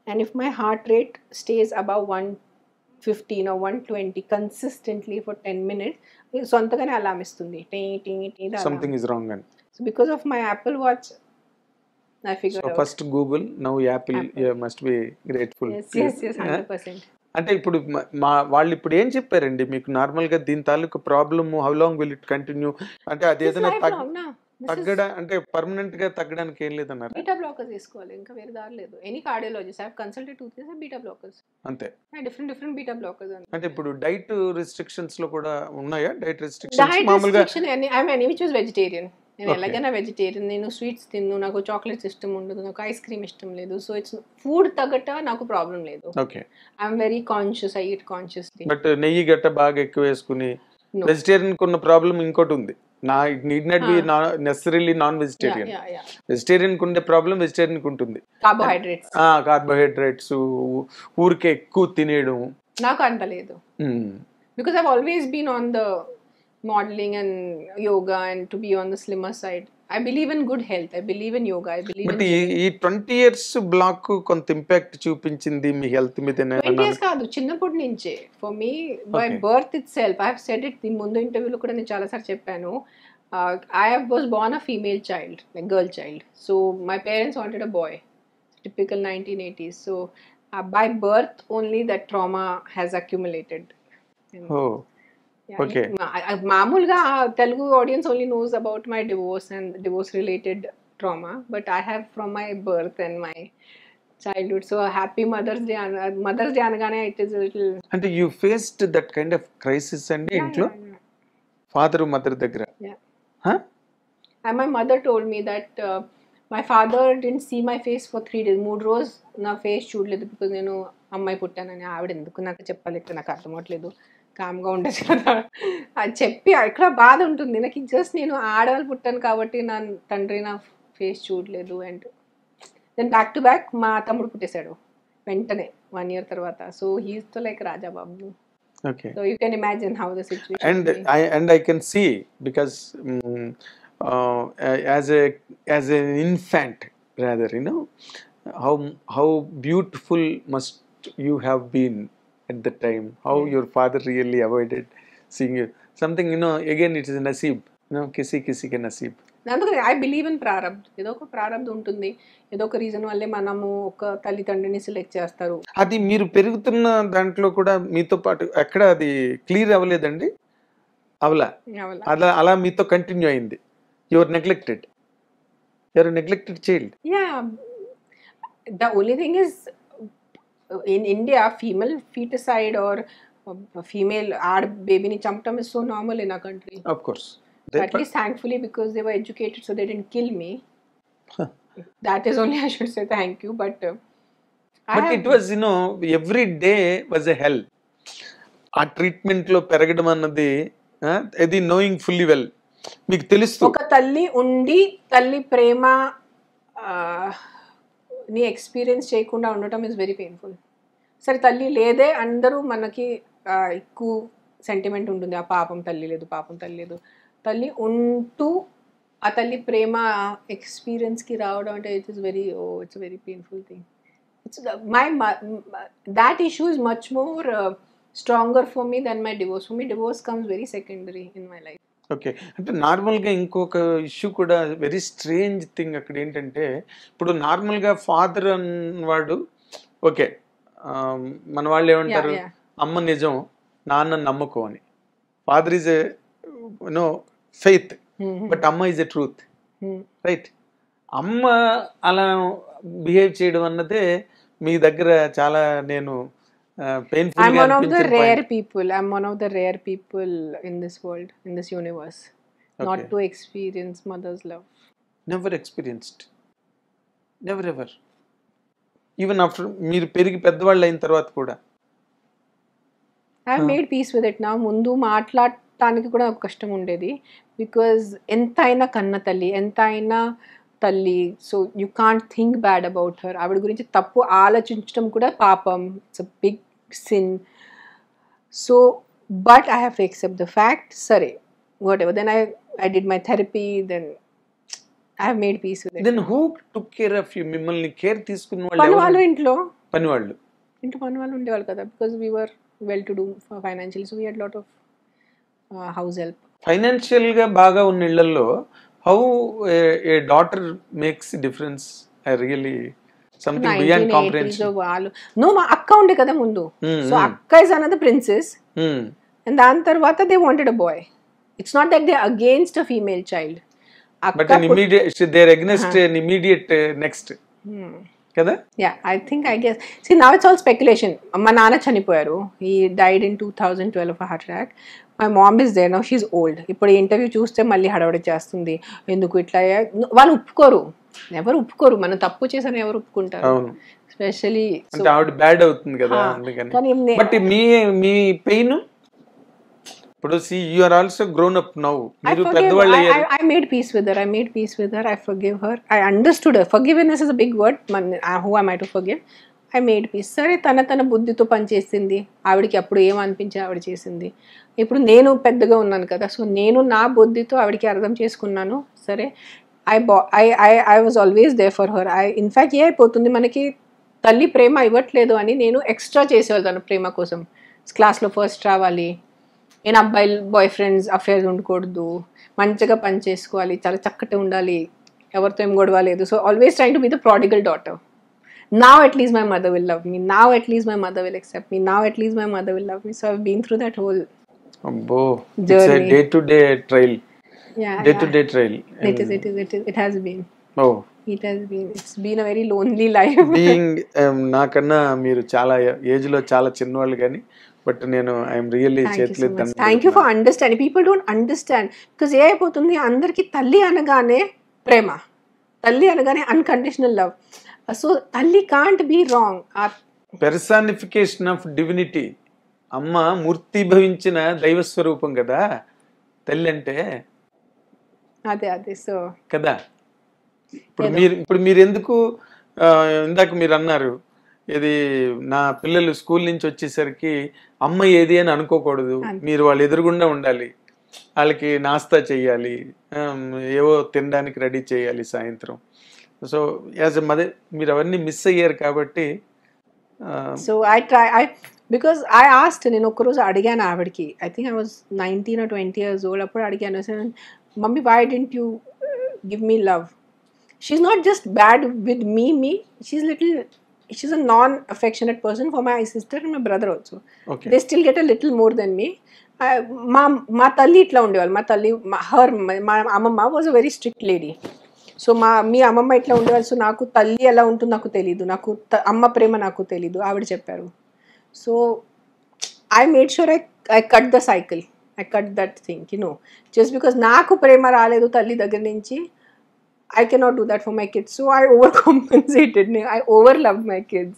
and if my heart rate stays above 115 or 120 consistently for 10 minutes సొంతగానే alarm ఇస్తుంది, something is wrong. And so because of my Apple Watch I figured so out. First Google, now Apple. You must be grateful. Yes 100%. అంటే ఇప్పుడు వాళ్ళు ఇప్పుడు ఏం చెప్పారండి మీకు normal గా దీని తాలూకు problem, how long will it continue? అంటే అది ఏదైనా తగ్గడం అంటే పర్మనెంట్ గా తగ్గడానికి ఏం లేదన్నారు? బీటా బ్లాకర్స్ తీసుకోవాలి, ఇంకా వేరే దారి లేదు. Any cardiologist I have consulted 2 times beta blockers అంతే. Different beta blockers. అంటే ఇప్పుడు డైట్ రిస్ట్రిక్షన్స్ లో కూడా ఉన్నాయా? డైట్ రిస్ట్రిక్షన్స్ మామూలుగా I am any which was vegetarian. నేను ఎలాగైనా వెజిటేరియన్, నేను స్వీట్స్ తిన్ను, నాకు చాక్లెట్స్ ఇష్టం ఉండదు, నాకు ఐస్ క్రీమ్ ఇష్టం లేదు. సో ఇట్స్ ఫుడ్ తగ్గట నాకు ప్రాబ్లం లేదు. Okay, I'm very conscious, I eat consciously. But నెయ్యి గట్ట బాగా ఎక్కువ వేసుకుని వెజిటేరియన్ కున్న ప్రాబ్లం ఇంకోటి ఉంది. Need not be necessarily non vegetarian. Vegetarian కుండే ప్రాబ్లం వెజిటేరియన్ కు ఉంటుంది. కార్బోహైడ్రేట్స్ ఊరికే ఎక్కువ తినేయడం నాకు అంత లేదు, because I have always been on the modeling and yoga and to be on the slimmer side. I believe in good health, I believe in yoga, I believe in ఈ 20 years black కొంత impact చూపించింది మీ health మీద? 20 years కాదు, చిన్నప్పటి నుంచే. for me by birth itself, I have said it ముందు ఇంటర్వ్యూలో కూడా నేను చాలా సార్లు చెప్పాను. I was born a female child, like girl child. So my parents wanted a boy, typical 1980s. So by birth only that trauma has accumulated. Oh, okay. మామూలుగా తెలుగు audience only knows about my divorce and divorce related trauma, but I have from my birth and my childhood. So happy mother's day అనగానే it is little. అంటే you faced that kind of crisis అండి ఇంట్లో father mother దగ్గర? My mother told me that my father didn't see my face for 3 days. 3 రోజు నా face చూడలేదు, because నేను అమ్మాయి పుట్టానని. ఆవిడ ఎందుకు నాకు చెప్పాలి, నాకు అర్థం అవ్వట్లేదు, కామ్గా ఉండదు కదా అది చెప్పి. ఇక్కడ బాధ ఉంటుంది నాకు, జస్ట్ నేను ఆడవాళ్ళు పుట్టాను కాబట్టి నా తండ్రి నా ఫేస్ చూడలేదు. And then back to back మా తమ్ముడు పుట్టేశాడు వెంటనే 1 year తర్వాత. సో హీస్ తో like Rajababu. Okay, so you can imagine how the situation and I can see, because as an infant rather, you know how beautiful must you have been at the time, how your father really avoided seeing you. Something, again, it is naseeb. Kisi kisi ke naseeb. అందుకని I believe in Prarambh. ఏదో ఒక ప్రారంభం ఉంటుంది, ఏదో ఒక reason వల్లే మనము ఒక తల్లిదండ్రిని సెలెక్ట్ చేస్తారు. అది మీరు పెరుగుతున్న దాంట్లో కూడా మీతో పాటు ఎక్కడ అది క్లియర్ అవ్వలేదండి? అలా మీతో కంటిన్యూ అయింది. Your neglected, your neglected child. Yeah, the only thing is in India, female feticide or female aad baby ni champtam is so normal in our country. Of course. At least thankfully, because they were educated, so they didn't kill me. That is only I should say thank you. But it was, every day was a hell. ఆ treatment లో పెరగడం అన్నది అది knowing fully well. మీకు తెలుసు ఒక తల్లి ఉండి తల్లి ప్రేమ నీ ఎక్స్పీరియన్స్ చేయకుండా ఉండటం ఇస్ వెరీ పెయిన్ఫుల్. సరే, తల్లి లేదే అందరూ మనకి ఎక్కువ సెంటిమెంట్ ఉంటుంది, ఆ పాపం తల్లి లేదు, పాపం తల్లి లేదు. తల్లి ఉంటూ ఆ తల్లి ప్రేమ ఎక్స్పీరియన్స్కి రావడం అంటే it's very painful thing. It's that issue is much more stronger for me than my divorce. For me divorce comes very secondary in my life. Okay, అంటే నార్మల్గా ఇంకొక ఇష్యూ కూడా వెరీ స్ట్రేంజ్ థింగ్ అక్కడ ఏంటంటే, ఇప్పుడు నార్మల్గా ఫాదర్ అన్నవాడు okay, మన వాళ్ళు ఏమంటారు, అమ్మ నిజం నాన్న నమ్మకం అని. ఫాదర్ ఈజ్ ఫెయిత్, బట్ అమ్మ ఈజ్ ఎ ట్రూత్, రైట్? అమ్మ అలా బిహేవ్ చేయడం అన్నదే మీ దగ్గర చాలా నేను I'm one of the rare people in this world, in this universe, not to experience mother's love. Never experienced, never ever. Even after మీరు పెరిగి పెద్దవాళ్ళు అయిన తర్వాత కూడా I have made peace with it now. ముందు మాట్లాడటానికి కూడా ఒక కష్టం ఉండేది, బికాజ్ ఎంతైనా కన్న తల్లి, ఎంతైనా తల్లి, so you can't think bad about her. ఆవిడ గురించి తప్పు ఆలోచించడం కూడా పాపం, it's a big sin. So but I have to accept the fact, sorry, whatever. Then I did my therapy, then I have made peace with it. Then who took care of you? మిమ్మల్ని care తీసుకున్న వాళ్ళు పనివాళ్ళు ఇంట్లో పనివాళ్ళు ఉండేవాళ్ళు కదా, because we were well to do financially, so we had lot of house help. Financial గా బాగా ఉన్న ఇళ్లలో how a daughter makes a difference, I really something beyond comprehension. No, మా అక్క ఉండే కదా ముందు, సో అక్క is another princess, and దాని తర్వాత they wanted a boy. It's not that they're against a female child, but an immediate, they're against an immediate next kada. Yeah, I guess, see, now it's all speculation. మా నాన్న చనిపోయారు, he died in 2012 of a heart attack. My mom is there now, she's old. ఇప్పుడు interview చూస్తే మళ్ళీ హడావిడి చేస్తుంది, ఎందుకు ఇట్లా. వాళ్ళు ఒప్పుకోరు, ఎవరు ఒప్పుకోరు, మనం తప్పు చేసాను ఎవరు ఒప్పుకుంటారు, స్పెషల్లీ అంటే ఆవిడ బ్యాడ్ అవుతుంది కదా అందుకని. బట్ మీ పెయిన్ ఇప్పుడు see you are also grown up now, మీరు పెద్దవాళ్ళు అయ్యారు. I made peace with her, I forgive her, I understood her. Forgiveness is a big word, who am I to forgive? I made peace. సరే, తన బుద్ధితో పనిచేసింది, ఆవిడకి అప్పుడు ఏమనిపించి ఆవిడ చేసింది. ఇప్పుడు నేను పెద్దగా ఉన్నాను కదా, సో నేను నా బుద్ధితో ఆవిడకి అర్థం చేసుకున్నాను. సరే, I was always there for her. In fact అయిపోతుంది మనకి తల్లి ప్రేమ ఇవ్వట్లేదు అని నేను ఎక్స్ట్రా చేసేవాళ్ళు తన ప్రేమ కోసం. క్లాస్లో ఫస్ట్ రావాలి, నేను అబ్బాయిలు బాయ్ ఫ్రెండ్స్ అఫేర్స్ ఉండకూడదు, మంచిగా పని చేసుకోవాలి, చాలా చక్కటి ఉండాలి, ఎవరితో ఏం గొడవ లేదు. So always trying to be the prodigal daughter. Now at least my mother will love me, now at least my mother will accept me, now at least my mother will love me. So I've been through that whole journey. It's a day to day trial. Day to day trial. It has been. It's been a very lonely life. Being నాకన్నా మీరు చాలా age లో చాలా చిన్నవాళ్ళు కానీ, but నేను I'm really చేతులు thank you for understanding. People don't understand, because అయిపోతుంది అందరికి తల్లి అనగానే ప్రేమ, తల్లి అనగానే అన్కండిషనల్ లవ్. సో తల్లి can't be wrong. Personification of divinity, అమ్మ మూర్తి భవించిన దైవ స్వరూపం కదా తల్లి అంటే. అదే సో కదా. ఇప్పుడు మీరు ఎందుకు ఇందాక మీరు అన్నారు, ఇది నా పిల్లలు స్కూల్ నుంచి వచ్చేసరికి అమ్మ ఏది అని అనుకోకూడదు, మీరు వాళ్ళు ఎదురుగుండా ఉండాలి, వాళ్ళకి నాస్తా చెయ్యాలి, ఏవో తినడానికి రెడీ చేయాలి సాయంత్రం. సో యాజ్ ఎ మదర్ మీరు అవన్నీ మిస్ అయ్యారు కాబట్టి. సో బికాస్ ఐ ఆస్ట్, నేను ఒక్కరోజు అడిగాను ఆవిడకి, I think I was 19 or 20 years old, అప్పుడు అడిగాను, mummy why don't you give me love? She's not just bad with me she's a non-affectionate person for my sister and my brother also. Okay. They still get a little more than me. మా తల్లి ఇట్లా ఉండేవాళ్ళు, మా తల్లి మా అమ్మమ్మ was a very strict lady. So మీ అమ్మమ్మ ఇట్లా ఉండేవాళ్ళు. సో నాకు తల్లి ఎలా ఉంటుందో నాకు తెలీదు, నాకు అమ్మ ప్రేమ నాకు తెలీదు, ఆవిడ చెప్పారు. So I made sure I cut the cycle, I cut that thing, just because నాకు ప్రేమ రాలేదు తల్లి దగ్గర నుంచి, I cannot do that for my kids. So I overcompensated. I overloved my kids.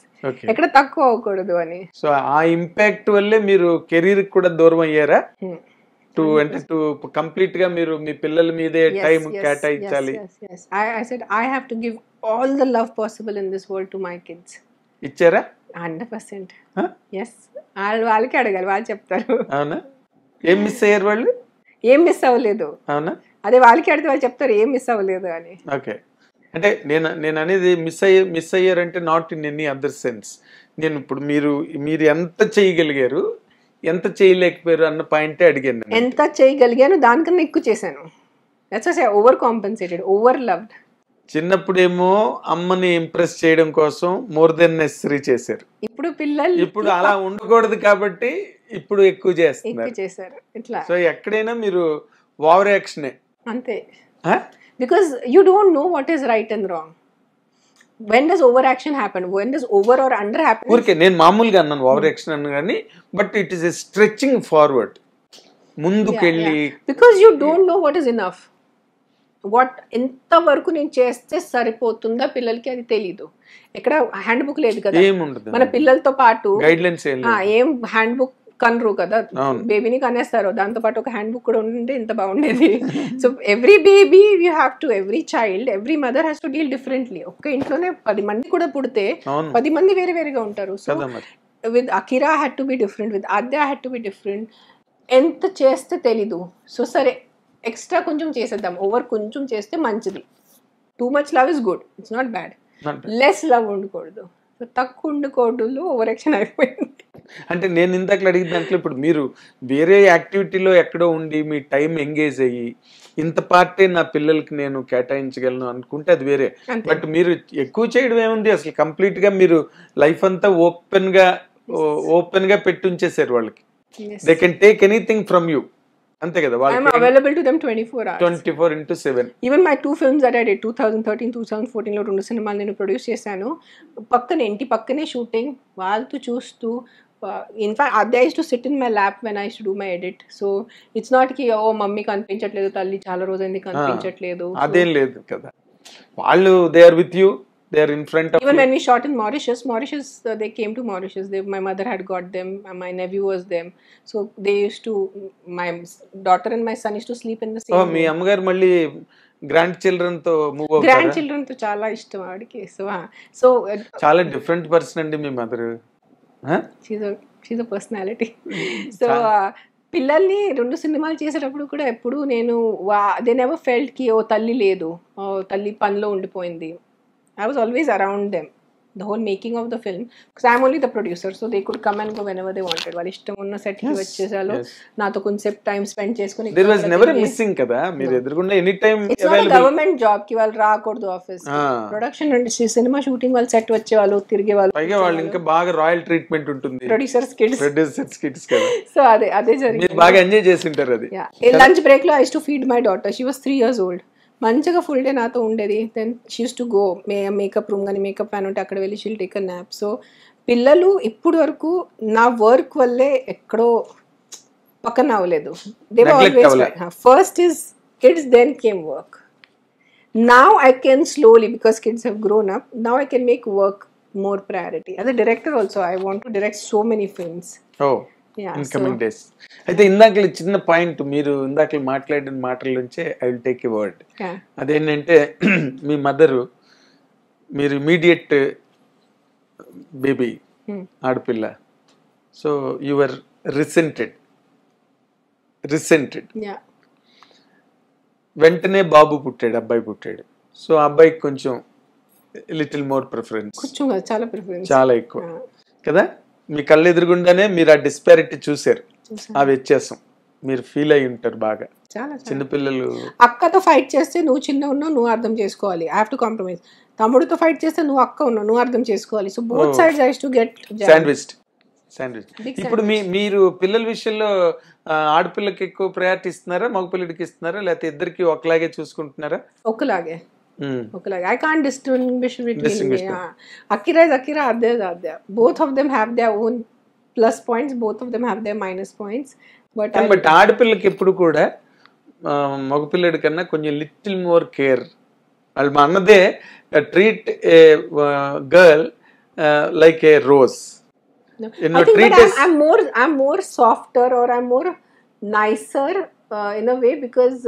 ఎక్కడ తక్కువ అవ్వకూడదు అని. సో ఆ ఇంపాక్ట్ వల్లే మీరు కెరీర్ కూడా దూరం అయ్యారా? అంటే కంప్లీట్ గా మీరు మీ పిల్లల మీదే టైం కేటాయించాలి. I said I have to give all the love possible in this world to my kids. ఇచ్చారా? 100%. Yes. వాళ్ళకి అడగాలి, వాళ్ళు చెప్తారు. అవునా? ఏం మిస్ అయ్యారు వాళ్ళు? ఏం మిస్ అవ్వలేదు. అవునా? అదే వాళ్ళకి అడిగితే వాళ్ళు చెప్తారు ఏం మిస్ అవ్వలేదు అని. ఓకే, అంటే నేను అనేది మిస్ అయ్యారంటే not in any other sense. నేను ఇప్పుడు మీరు ఎంత చేయగలిగారు, ఎంత చేయలేకపోయారు అన్న పాయింటే అడిగాను. ఎంత చేయగలిగాను దానికన్నా ఎక్కువ చేశాను. That's why I over compensated, over loved. చిన్నప్పుడేమో అమ్మని ఇంప్రెస్ చేయడం కోసం మోర్ దెన్ నెసరీ చేశారు. ఇప్పుడు అలా ఉండకూడదు కాబట్టి ఇప్పుడు ఎక్కువ చేస్తారు. ఇట్లా సో ఎక్కడైనా మీరు ఓవర్ యాక్షనే అంతే. Because you don't know what is right and wrong. when does overaction happen? When does over or under happen? ఊరికే నేను మామూలుగా అన్నాను ఓవర్ యాక్షన్ అన్న కానీ, but it is a stretching forward, ముందుకెళ్ళి. Because you don't know what is enough. What ఎంతవరకు నేను చేస్తే సరిపోతుందా పిల్లలకి అది తెలీదు. ఎక్కడ హ్యాండ్ బుక్ లేదు కదా మన పిల్లలతో పాటు, గైడ్ లైన్స్ ఏం హ్యాండ్ బుక్ కనరు కదా, బేబీని కనేస్తారు, దాంతో పాటు ఒక హ్యాండ్ బుక్ కూడా ఉంటే ఎంత బాగుండేది. So every baby you have to, every child, every mother has to deal differently. ఒక్క ఇంట్లోనే 10 మంది కూడా పుడితే 10 మంది వేరే వేరేగా ఉంటారు. So with Akira had to be different, with Aadya had to be different. ఎంత చేస్తే తెలీదు. సో సరే ఎక్స్ట్రా కొంచెం చేసేద్దాం, ఓవర్ కొంచెం చేస్తే మంచిది. Too much love is good, it's not bad. Less love ఉండకూడదు, తక్కువ ఉండకూడదు. ఓవర్ యాక్షన్ అయిపోయింది. అంటే నేను ఇందాక అడిగిన దాంట్లో ఇప్పుడు మీరు వేరే యాక్టివిటీలో ఎక్కడో ఉండి మీ టైం ఎంగేజ్ అయ్యి ఇంత పార్టే నా పిల్లలకి నేను కేటాయించగలను అనుకుంటే అది వేరే. బట్ మీరు ఎక్కువ చేయడం ఏముంది, అసలు కంప్లీట్ గా మీరు లైఫ్ అంతా ఓపెన్ గా పెట్టి ఉంచేసారు వాళ్ళకి. They can take anything from you, అంతే కదా. I'm available to them 24 hours. 24/7. Even my 2 films that I did 2013, 2014 లో 2 సినిమాలు నేను ప్రొడ్యూస్ చేశాను. పక్కనే ఇంటి పక్కనే షూటింగ్, వాళ్ళతో చూస్తూ. ఇన్ఫాక్ట్ అదే use to SIT in my lap when I use to do my edit. So it's not కి ఓ మమ్మీ కనిపించట్లేదు, తల్లి చాలా రోజైంది కనిపించట్లేదు, అదేం లేదు కదా. వాళ్ళు they are with you, they are in front of even you. When we shot in Mauritius, they came to Mauritius. My mother had got them, my nephew was them, so they used to, my daughter and my son used to sleep in the same room. మీ అమ్మగారు మళ్ళీ grand children తో move అవుతారా? Grand children తో చాలా ఇష్టం ఆవిడకి. So చాలా డిఫరెంట్ పర్సన్ అండి మీ mother. She's a personality. So పిల్లల్ని 2 సినిమాలు చేసేటప్పుడు కూడా ఎప్పుడు నేను దే నెవర్ ఫెల్ట్ కి ఓ తల్లి లేదు, ఓ తల్లి పనిలో ఉండిపోయింది. I was always around them, the whole making of the film, because I am only the producer, so they could come and go whenever they wanted. వాళ్ళు ఇష్టం ఉన్న సెట్ కి వచ్చేసాలో నాతో కొంచెం టైం స్పెండ్ చేసుకుని. there was never a missing కదా, మీరు ఎదురుకుండా any time available. Government job కి వాళ్ళు రాకూడదు office. Production and cinema shooting వాళ్ళు సెట్ వచ్చేవాళ్ళు, తిరిగేవాళ్ళు. పైగా వాళ్ళు ఇంకా బాగా రాయల్ ట్రీట్మెంట్ ఉంటుంది. ప్రొడ్యూసర్స్ కిడ్స్ కదా. సో అదే జరిగింది. మీరు బాగా ఎంజాయ్ చేసి ఉంటారు అది. లంచ్ బ్రేక్ లో I used to feed my daughter. She was 3 years old. మంచిగా ఫుల్ డే నాతో ఉండేది. Then she use to go makeup room కానీ మేకప్ ప్యాన్ ఉంటే అక్కడ వెళ్ళి she'll take a nap. So పిల్లలు ఇప్పుడు వరకు నా వర్క్ వల్లే ఎక్కడో పక్కన అవ్వలేదు. They were always first is kids, then came work. Now I can slowly, because kids have grown up, now I can make work more priority. As a director also I want to direct so many films. Incoming days. అయితే ఇందాక చిన్న point, మీరు ఇందాక మాట్లాడిన మాటల నుంచే I will take a word. అదేంటంటే మీ mother, మీరు ఇమీడియట్ బేబీ ఆడపిల్ల, సో యువర్ రిసెంటెడ్. వెంటనే బాబు పుట్టాడు, అబ్బాయి పుట్టాడు. సో అబ్బాయికి కొంచెం లిటిల్ మోర్ ప్రిఫరెన్స్, చాలా ఎక్కువ కదా. మీ కళ్ళు ఎదురుగుండానే మీరు ఆ డిస్పారిటీ చూసారు, ఆ వ్యత్యాసం మీరు ఫీల్ అయి ఉంటారు బాగా. చాలా చిన్నపిల్లలు అక్కతో ఫైట్ చేస్తే నువ్వు చిన్న ఉన్నావు, నువ్వు అర్థం చేసుకోవాలి. I have to compromise. తమ్ముడితో ఫైట్ చేస్తే నువ్వు అక్క ఉన్నావు, నువ్వు అర్థం చేసుకోవాలి. So both sides I to get sandwich. ఇప్పుడు మీరు పిల్లల విషయంలో ఆడపిల్లకి ఎక్కువ ప్రయారిటీ ఇస్తున్నారా, మగ పిల్లడికి ఇస్తున్నారా, లేకపోతే ఇద్దరికి ఒకలాగే చూసుకుంటున్నారా? ఒకలాగే. I can't distinguish between Akira is Akira, Adya is Adya. Both of them have their own plus points, both of them have their minus points. But ఆడపిల్లకి ఎప్పుడు కూడా మగ పిల్లడి కన్నా కొంచెం లిటిల్ మోర్ కేర్. వాళ్ళు మా అన్నదే treat A girl like A rose. I think I'm more softer or I'm more nicer in a way because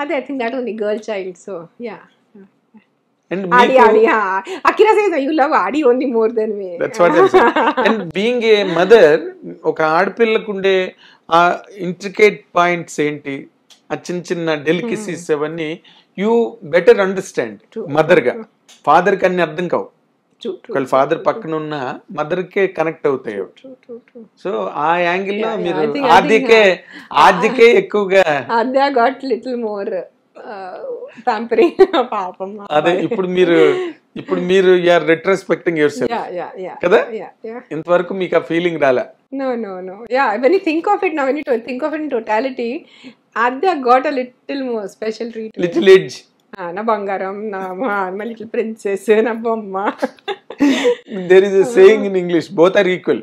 I think that only girl child, so yeah. And Adi, Akira says you love Adi only more than me. That's what I'm saying. And being a mother, ఒక ఆడపిల్లకు ఉండే ఆ intricate points ఏంటి, ఆ చిన్న చిన్న delicacies అవన్నీ you better understand mother గా. ఫాదర్ కి అన్ని అర్థం కావు. ఒకవేళ ఫాదర్ పక్కన ఉన్న మదర్ కే కనెక్ట్ అవుతాయి. సో ఆ యాంగిల్ లో మీరు ఆదికే ఎక్కువగా Adya got little more pampering. పాపం. అదే ఇప్పుడు మీరు యు ఆర్ రెట్రోస్పెక్టింగ్ యువర్ సెల్ఫ్ కదా. ఇంతవరకు మీకు ఆ ఫీలింగ్ రాలే? No. Yeah, when you think of it now, when you think of it in totality, Adya got a little more special treatment. Little edge. నా బంగారం, my little princess, నా బొమ్మ. There is a saying in English, both are equal,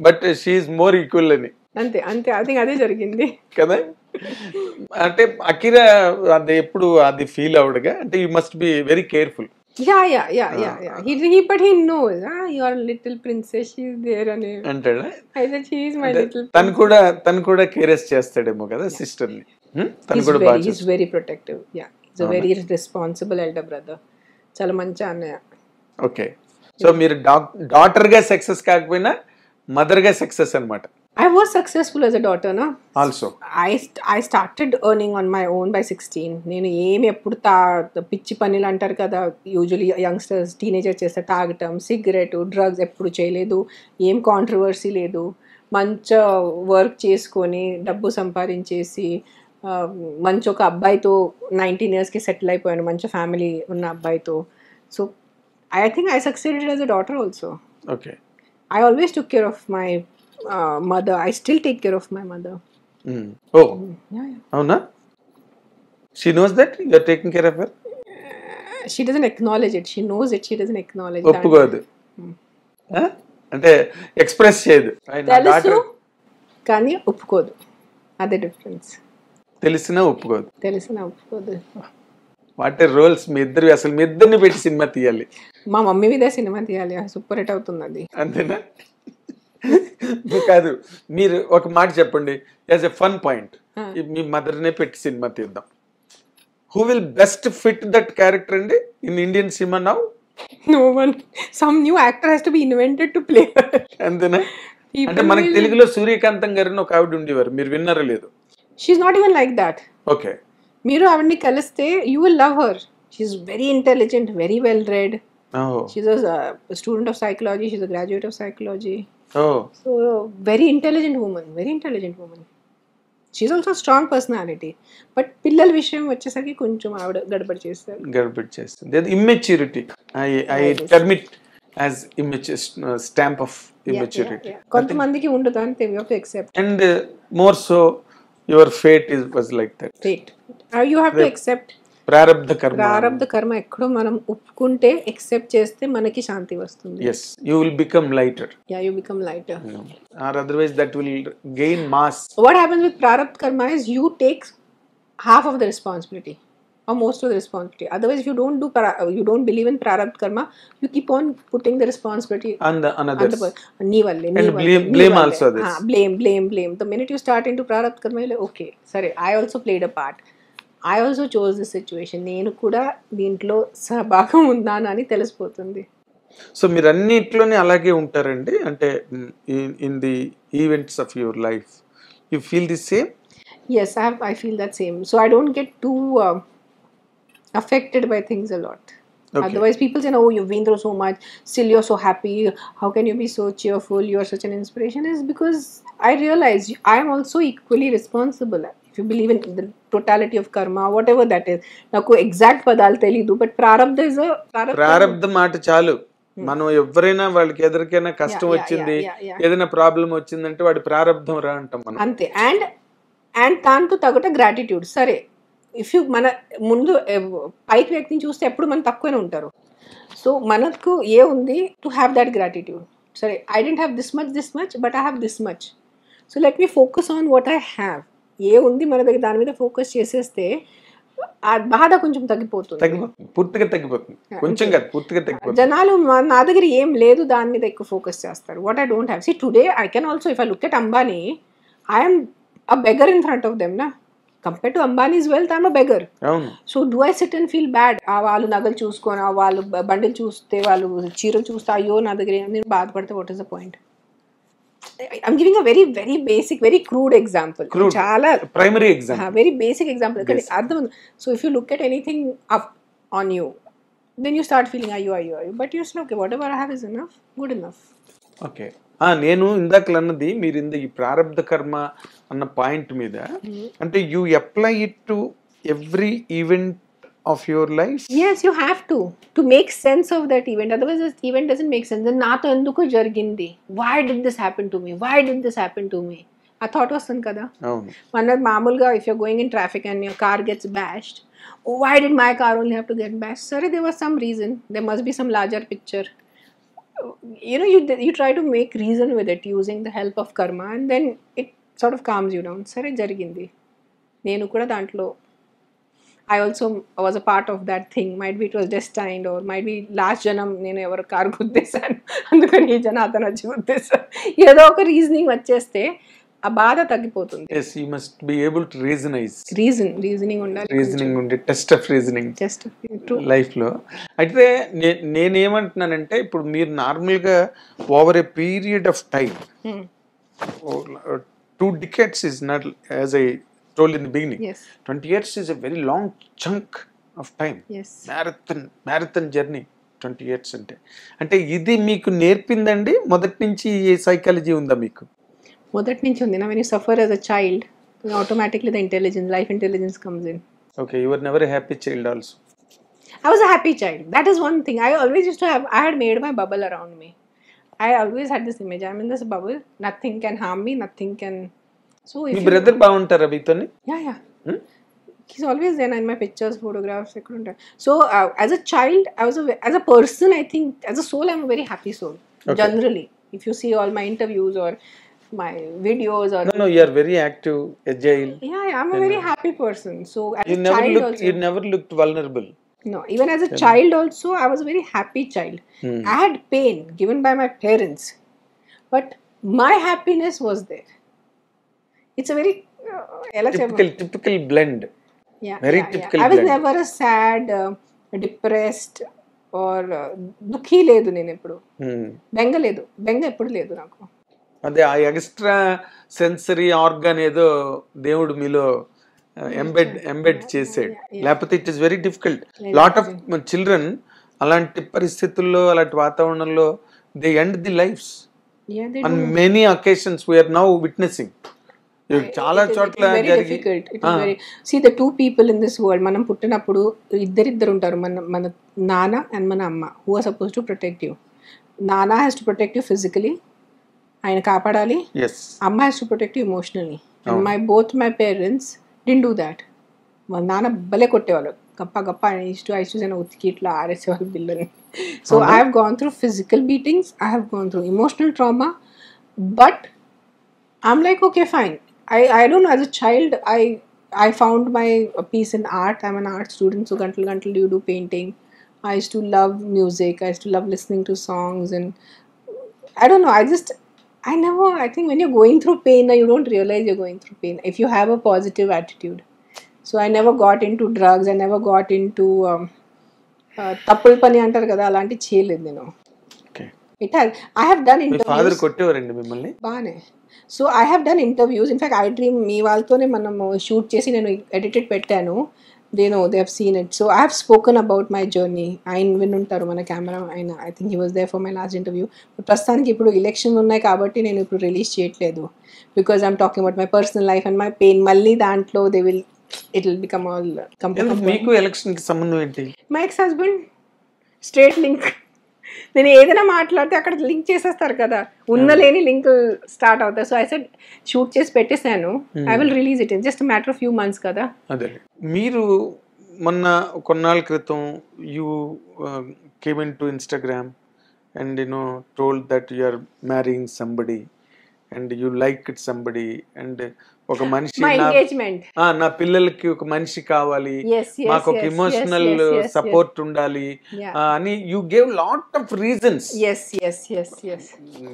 but she is more equal అని. అంతే I think అదే జరిగింది కదా. అంటే అకిరా అది ఎప్పుడు అది ఫీల్ అవడుగా, అంటే you must be very careful. But he knows you are little princess, she is there అని అంటాడా? I said she is my little. తను కూడా కేరెస్ చేస్తాడేమో కదా సిస్టర్ ని. తను కూడా బాగా he's very protective. Yeah, he's a very responsible elder brother. చాలా మంచి అన్నయ్య. ఓకే, సో మీరు డాటర్ గా సక్సెస్ కాకపోయినా మదర్ గా సక్సెస్ అన్నమాట. I was successful as a daughter, no? Also. I started earning on my own by 16. నేను ఏమి ఎప్పుడు పిచ్చి పనులు అంటారు కదా, యూజువలీ యంగ్స్టర్స్ టీనేజర్ చేస్తే తాగటం, సిగరెట్, డ్రగ్స్ ఎప్పుడు చేయలేదు. ఏం కాంట్రవర్సీ లేదు. మంచి వర్క్ చేసుకొని డబ్బు సంపాదించేసి మంచి ఒక అబ్బాయితో 19 yearsకి సెటిల్ అయిపోయాను, మంచి ఫ్యామిలీ ఉన్న అబ్బాయితో. So I think I succeeded as a daughter also. Okay. I always took care of my mother. I still take care of my mother. Oh. Yeah. Avuna? She knows that you are taking care of her? She doesn't acknowledge it. She knows it. She doesn't acknowledge that. ఒప్పుకోదు. అంటే express చేయదు. తెలుసు కానీ ఒప్పుకోదు. అదే difference. తెలిసినా ఒప్పుకోదు. What R roles? మీ ఇద్దరిని పెట్టి సినిమా తీయాలి. మా మమ్మీ మీద సినిమా తీయాలి, సూపర్ హిట్ అవుతుంది అది. అంతేనా? కాదు, మీరు ఒక మాట చెప్పండి యాజ్ ఎ ఫన్ పాయింట్. మీ మదర్నే పెట్టి సినిమా తీద్దాం. Who will best fit that character అండి in Indian cinema now? No one. Some new actor has to be invented to play her. అంతేనా? అంటే మనకి తెలుగులో సూర్యకాంతం గారిని ఒక ఆవిడ ఉండేవారు, మీరు విన్నారో లేదు? She's not even like that. Okay. మీరు ఆవిడని కలిస్తే you will love her. She's very intelligent, very well read. Oh. She's a student of psychology. She's a graduate of psychology. Oh. So very intelligent woman. She's also a strong personality. But పిల్లల విషయం వచ్చేసరికి కొంచెం ఆవిడ గడబడి చేస్తుంది. That immaturity. I term it as stamp of immaturity. కొంతమందికి ఉండదు అంతే, we have to accept. And more so your fate was like that. Fate. You have to accept. ప్రారబ్ధ కర్మ ఎక్కడో మనం ఒప్పుకుంటే ఎక్సెప్ట్ చేస్తే మనకి శాంతి వస్తుంది. Yes, you will become lighter. Yeah, you become lighter. Or otherwise that will gain mass. What happens with prarabdha karma is you take half of the responsibility or most of the responsibility. Otherwise, if you don't believe in prarabdha karma, you keep on putting the responsibility on others. Nee valle. Blame also this. Blame. The minute you start into prarabdha karma, you're like, okay, sorry, I also played a part. I also chose this situation. నేను కూడా దీంట్లో సహభాగం ఉన్నాను అని తెలిసిపోతుంది. So మీరు అన్నిట్లోనే అలాగే ఉంటారండి? అంటే in the events of your life you feel the same? Yes, I feel that same. So I don't get too affected by things a lot. Otherwise people say, oh, you've been through so much, still you're so happy, how can you be so cheerful, you're such an inspiration. Is because I realize I am also equally responsible. If you believe in the totality of karma, whatever that is, నాకు exact పదాలు తెలీదు, but ప్రారబ్ధ is ప్రారబ్ధ మాట చాలు. మనం ఎవరైనా వాళ్ళకి ఎదురికైనా కష్టం వచ్చింది, ఏదైనా ప్రాబ్లం వచ్చిందంటే వాడి ప్రారబ్ధం రా అంటాం మనం అంతే. అండ్ దాంతో తగ్గట గ్రాటిట్యూడ్. సరే, ఇఫ్ యూ మన ముందు పైకి వ్యక్తిని చూస్తే ఎప్పుడు మనం తక్కువనే ఉంటారు. సో మనకు ఏ ఉంది టు హ్యావ్ దట్ గ్రాటిట్యూడ్. సరే, I don't have this much but I have this much, so let me focus on what I have. ఏ ఉంది మన దగ్గర దాని మీద ఫోకస్ చేసేస్తే ఆ బాధ కొంచెం తగ్గిపోతుంది, పూర్తిగా తగ్గిపోతుంది. కొంచెం కాదు, పూర్తిగా తగ్గిపోతుంది. జనాలు నా దగ్గర ఏం లేదు దాని మీద ఎక్కువ ఫోకస్ చేస్తారు. What I don't have. C today I can also, if I look at Ambani, I'm a beggar in front of them నా. Compared to Ambani's wealth, I'm a beggar. So do I sit and feel bad? వాళ్ళు నగలు చూసుకొని, వాళ్ళు బండిలు చూస్తే, వాళ్ళు చీరలు చూస్తే, అయ్యో నా దగ్గర నేను బాధపడితే what is the point? I'm giving a very very basic, very crude example. చాలా primary example. Very basic example. అర్థం. So if you look at anything up on you, then you start feeling అయ్యో. But you're still okay, whatever I have is enough, good enough. Okay. నేను ఇందాక అన్నది మీరు ఈ ప్రారబ్ధ కర్మ అన్న పాయింట్ మీద, అంటే you apply it to every event of your life. Yes, you have to make sense of that event. Otherwise this event doesn't make sense. Then నాతో ఎందుకు జరిగింది, why did this happen to me, ఆ thought వస్తుంది కదా. మన మామూలుగా if you're going in traffic and your car gets bashed, why did my car only have to get bashed? Sorry, there was some reason, there must be some larger picture. You know, you try to make reason with it using the help of karma, and then it sort of calms you down. Sare jarigindi, nenu kuda dantlo I also was a part of that thing. Might be it was destined, or might be last janam nenu evaru car guddesanu andukani ee jana atana guddesanu, edo oka reasoning vacheste ఆ బాధ తగ్గిపోతుంది. yes, you must be able to reasoning ఉండాలి, reasoning ఉండే test of reasoning life లో. అయితే నేనేమంటున్నానంటే, ఇప్పుడు మీరు నార్మల్ గా over a period of time, 2 decades is not, as I told in the beginning, 20 years is a very long chunk of time. marathon journey 20 years అంటే ఇది మీకు నేర్పిందండి మొదటి నుంచి ఈ సైకాలజీ ఉందా మీకు? మొదటి నుంచి ఉంది నా. when you suffer as a child, automatically the life intelligence comes in. Okay, you were never a happy child also? I was a happy child. That is one thing. I always used to have, I had made my bubble around me. I always had this image, I'm in this bubble, nothing can harm me, nothing can. So if your brother బాగుంటారా మీతోని? Yeah. He's always there in my pictures, photographs, etc. So as a child, as a person, I think as a soul I'm a very happy soul. Okay. Generally, if you see all my interviews or my videos, or no, you are very active, agile. Yeah, I'm a very happy person. So as you never looked vulnerable. No, even as a child also, I was a very happy child. I had pain given by my parents, but my happiness was there. It's a very typical blend. Yeah, typical I was blend. never a sad, depressed or dukhi ledu nenu eppudu. Benga eppudu ledu naku. అదే ఆ extra sensory organ ఏదో దేవుడు మీలో embed చేసాడు, లేకపోతే it is very difficult. Lot of children అలాంటి పరిస్థితుల్లో, అలాంటి వాతావరణంలో they end the lives on many occasions we're now witnessing. చాలా చోట్ల see the 2 people in this world, మనం పుట్టినప్పుడు ఇద్దరు ఉంటారు, మన నాన్న అండ్ మన అమ్మ, who are supposed to protect you. నాన్న has to protect you physically, ఆయన కాపాడాలి. అమ్మ has to protect you emotionally. And both my parents didn't do that. వాళ్ళ నాన్న భలే కొట్టేవాళ్ళు, గప్ప I used to say ఉతికి ఇట్లా ఆరేసేవాళ్ళు బిల్లని. So I have gone through physical beatings, I have gone through emotional trauma, but I'm like, okay, fine. I don't know, as a child I found my peace in art. I'm an art student, so gantal you do painting. I used to love music, I used to love listening to songs, and I don't know, I think when you're going through pain, you don't realize you're going through pain if you have a positive attitude. So I never got into drugs, I never got into tappul pani antaru kada, alanti cheyaledu nenu. Okay. I have done interviews. My father కొట్టేవారండి మిమ్మల్ని బానే. So I have done interviews. In fact, I dream మీ వాళ్ళతోనే మనం shoot చేసి నేను edited పెట్టాను. they know, they have seen it. So I have spoken about my journey. ఆయన వినుంటారు మన కెమెరా ఆయన. I think he was there for my last interview. But ప్రస్తుతానికి ఇప్పుడు ఎలక్షన్ ఉన్నాయి కాబట్టి నేను ఇప్పుడు రిలీజ్ చేయట్లేదు, because I'm talking about my personal life and my pain. మళ్ళీ దాంట్లో they will, it will become all మీకు ఎలక్షన్ కి సంబంధం ఏంటి? my ex-husband, straight link. నేను ఏదైనా మాట్లాడితే అక్కడ లింక్ చేసేస్తారు కదా, ఉన్న లేని లింక్ స్టార్ట్ అవుతాయి. సో ఐ సెడ్ షూట్ చేసి పెట్టేశాను, I will release it in just matter of few months కదా. అదే మీరు మొన్న కొన్నాళ్ళ క్రితం you came in to Instagram and told that you are marrying somebody and you like it somebody and ఒక మనిషి నా పిల్లలకి ఒక మనిషి కావాలి, మాకు ఒక ఎమోషనల్ సపోర్ట్ ఉండాలి అని you gave lot of reasons.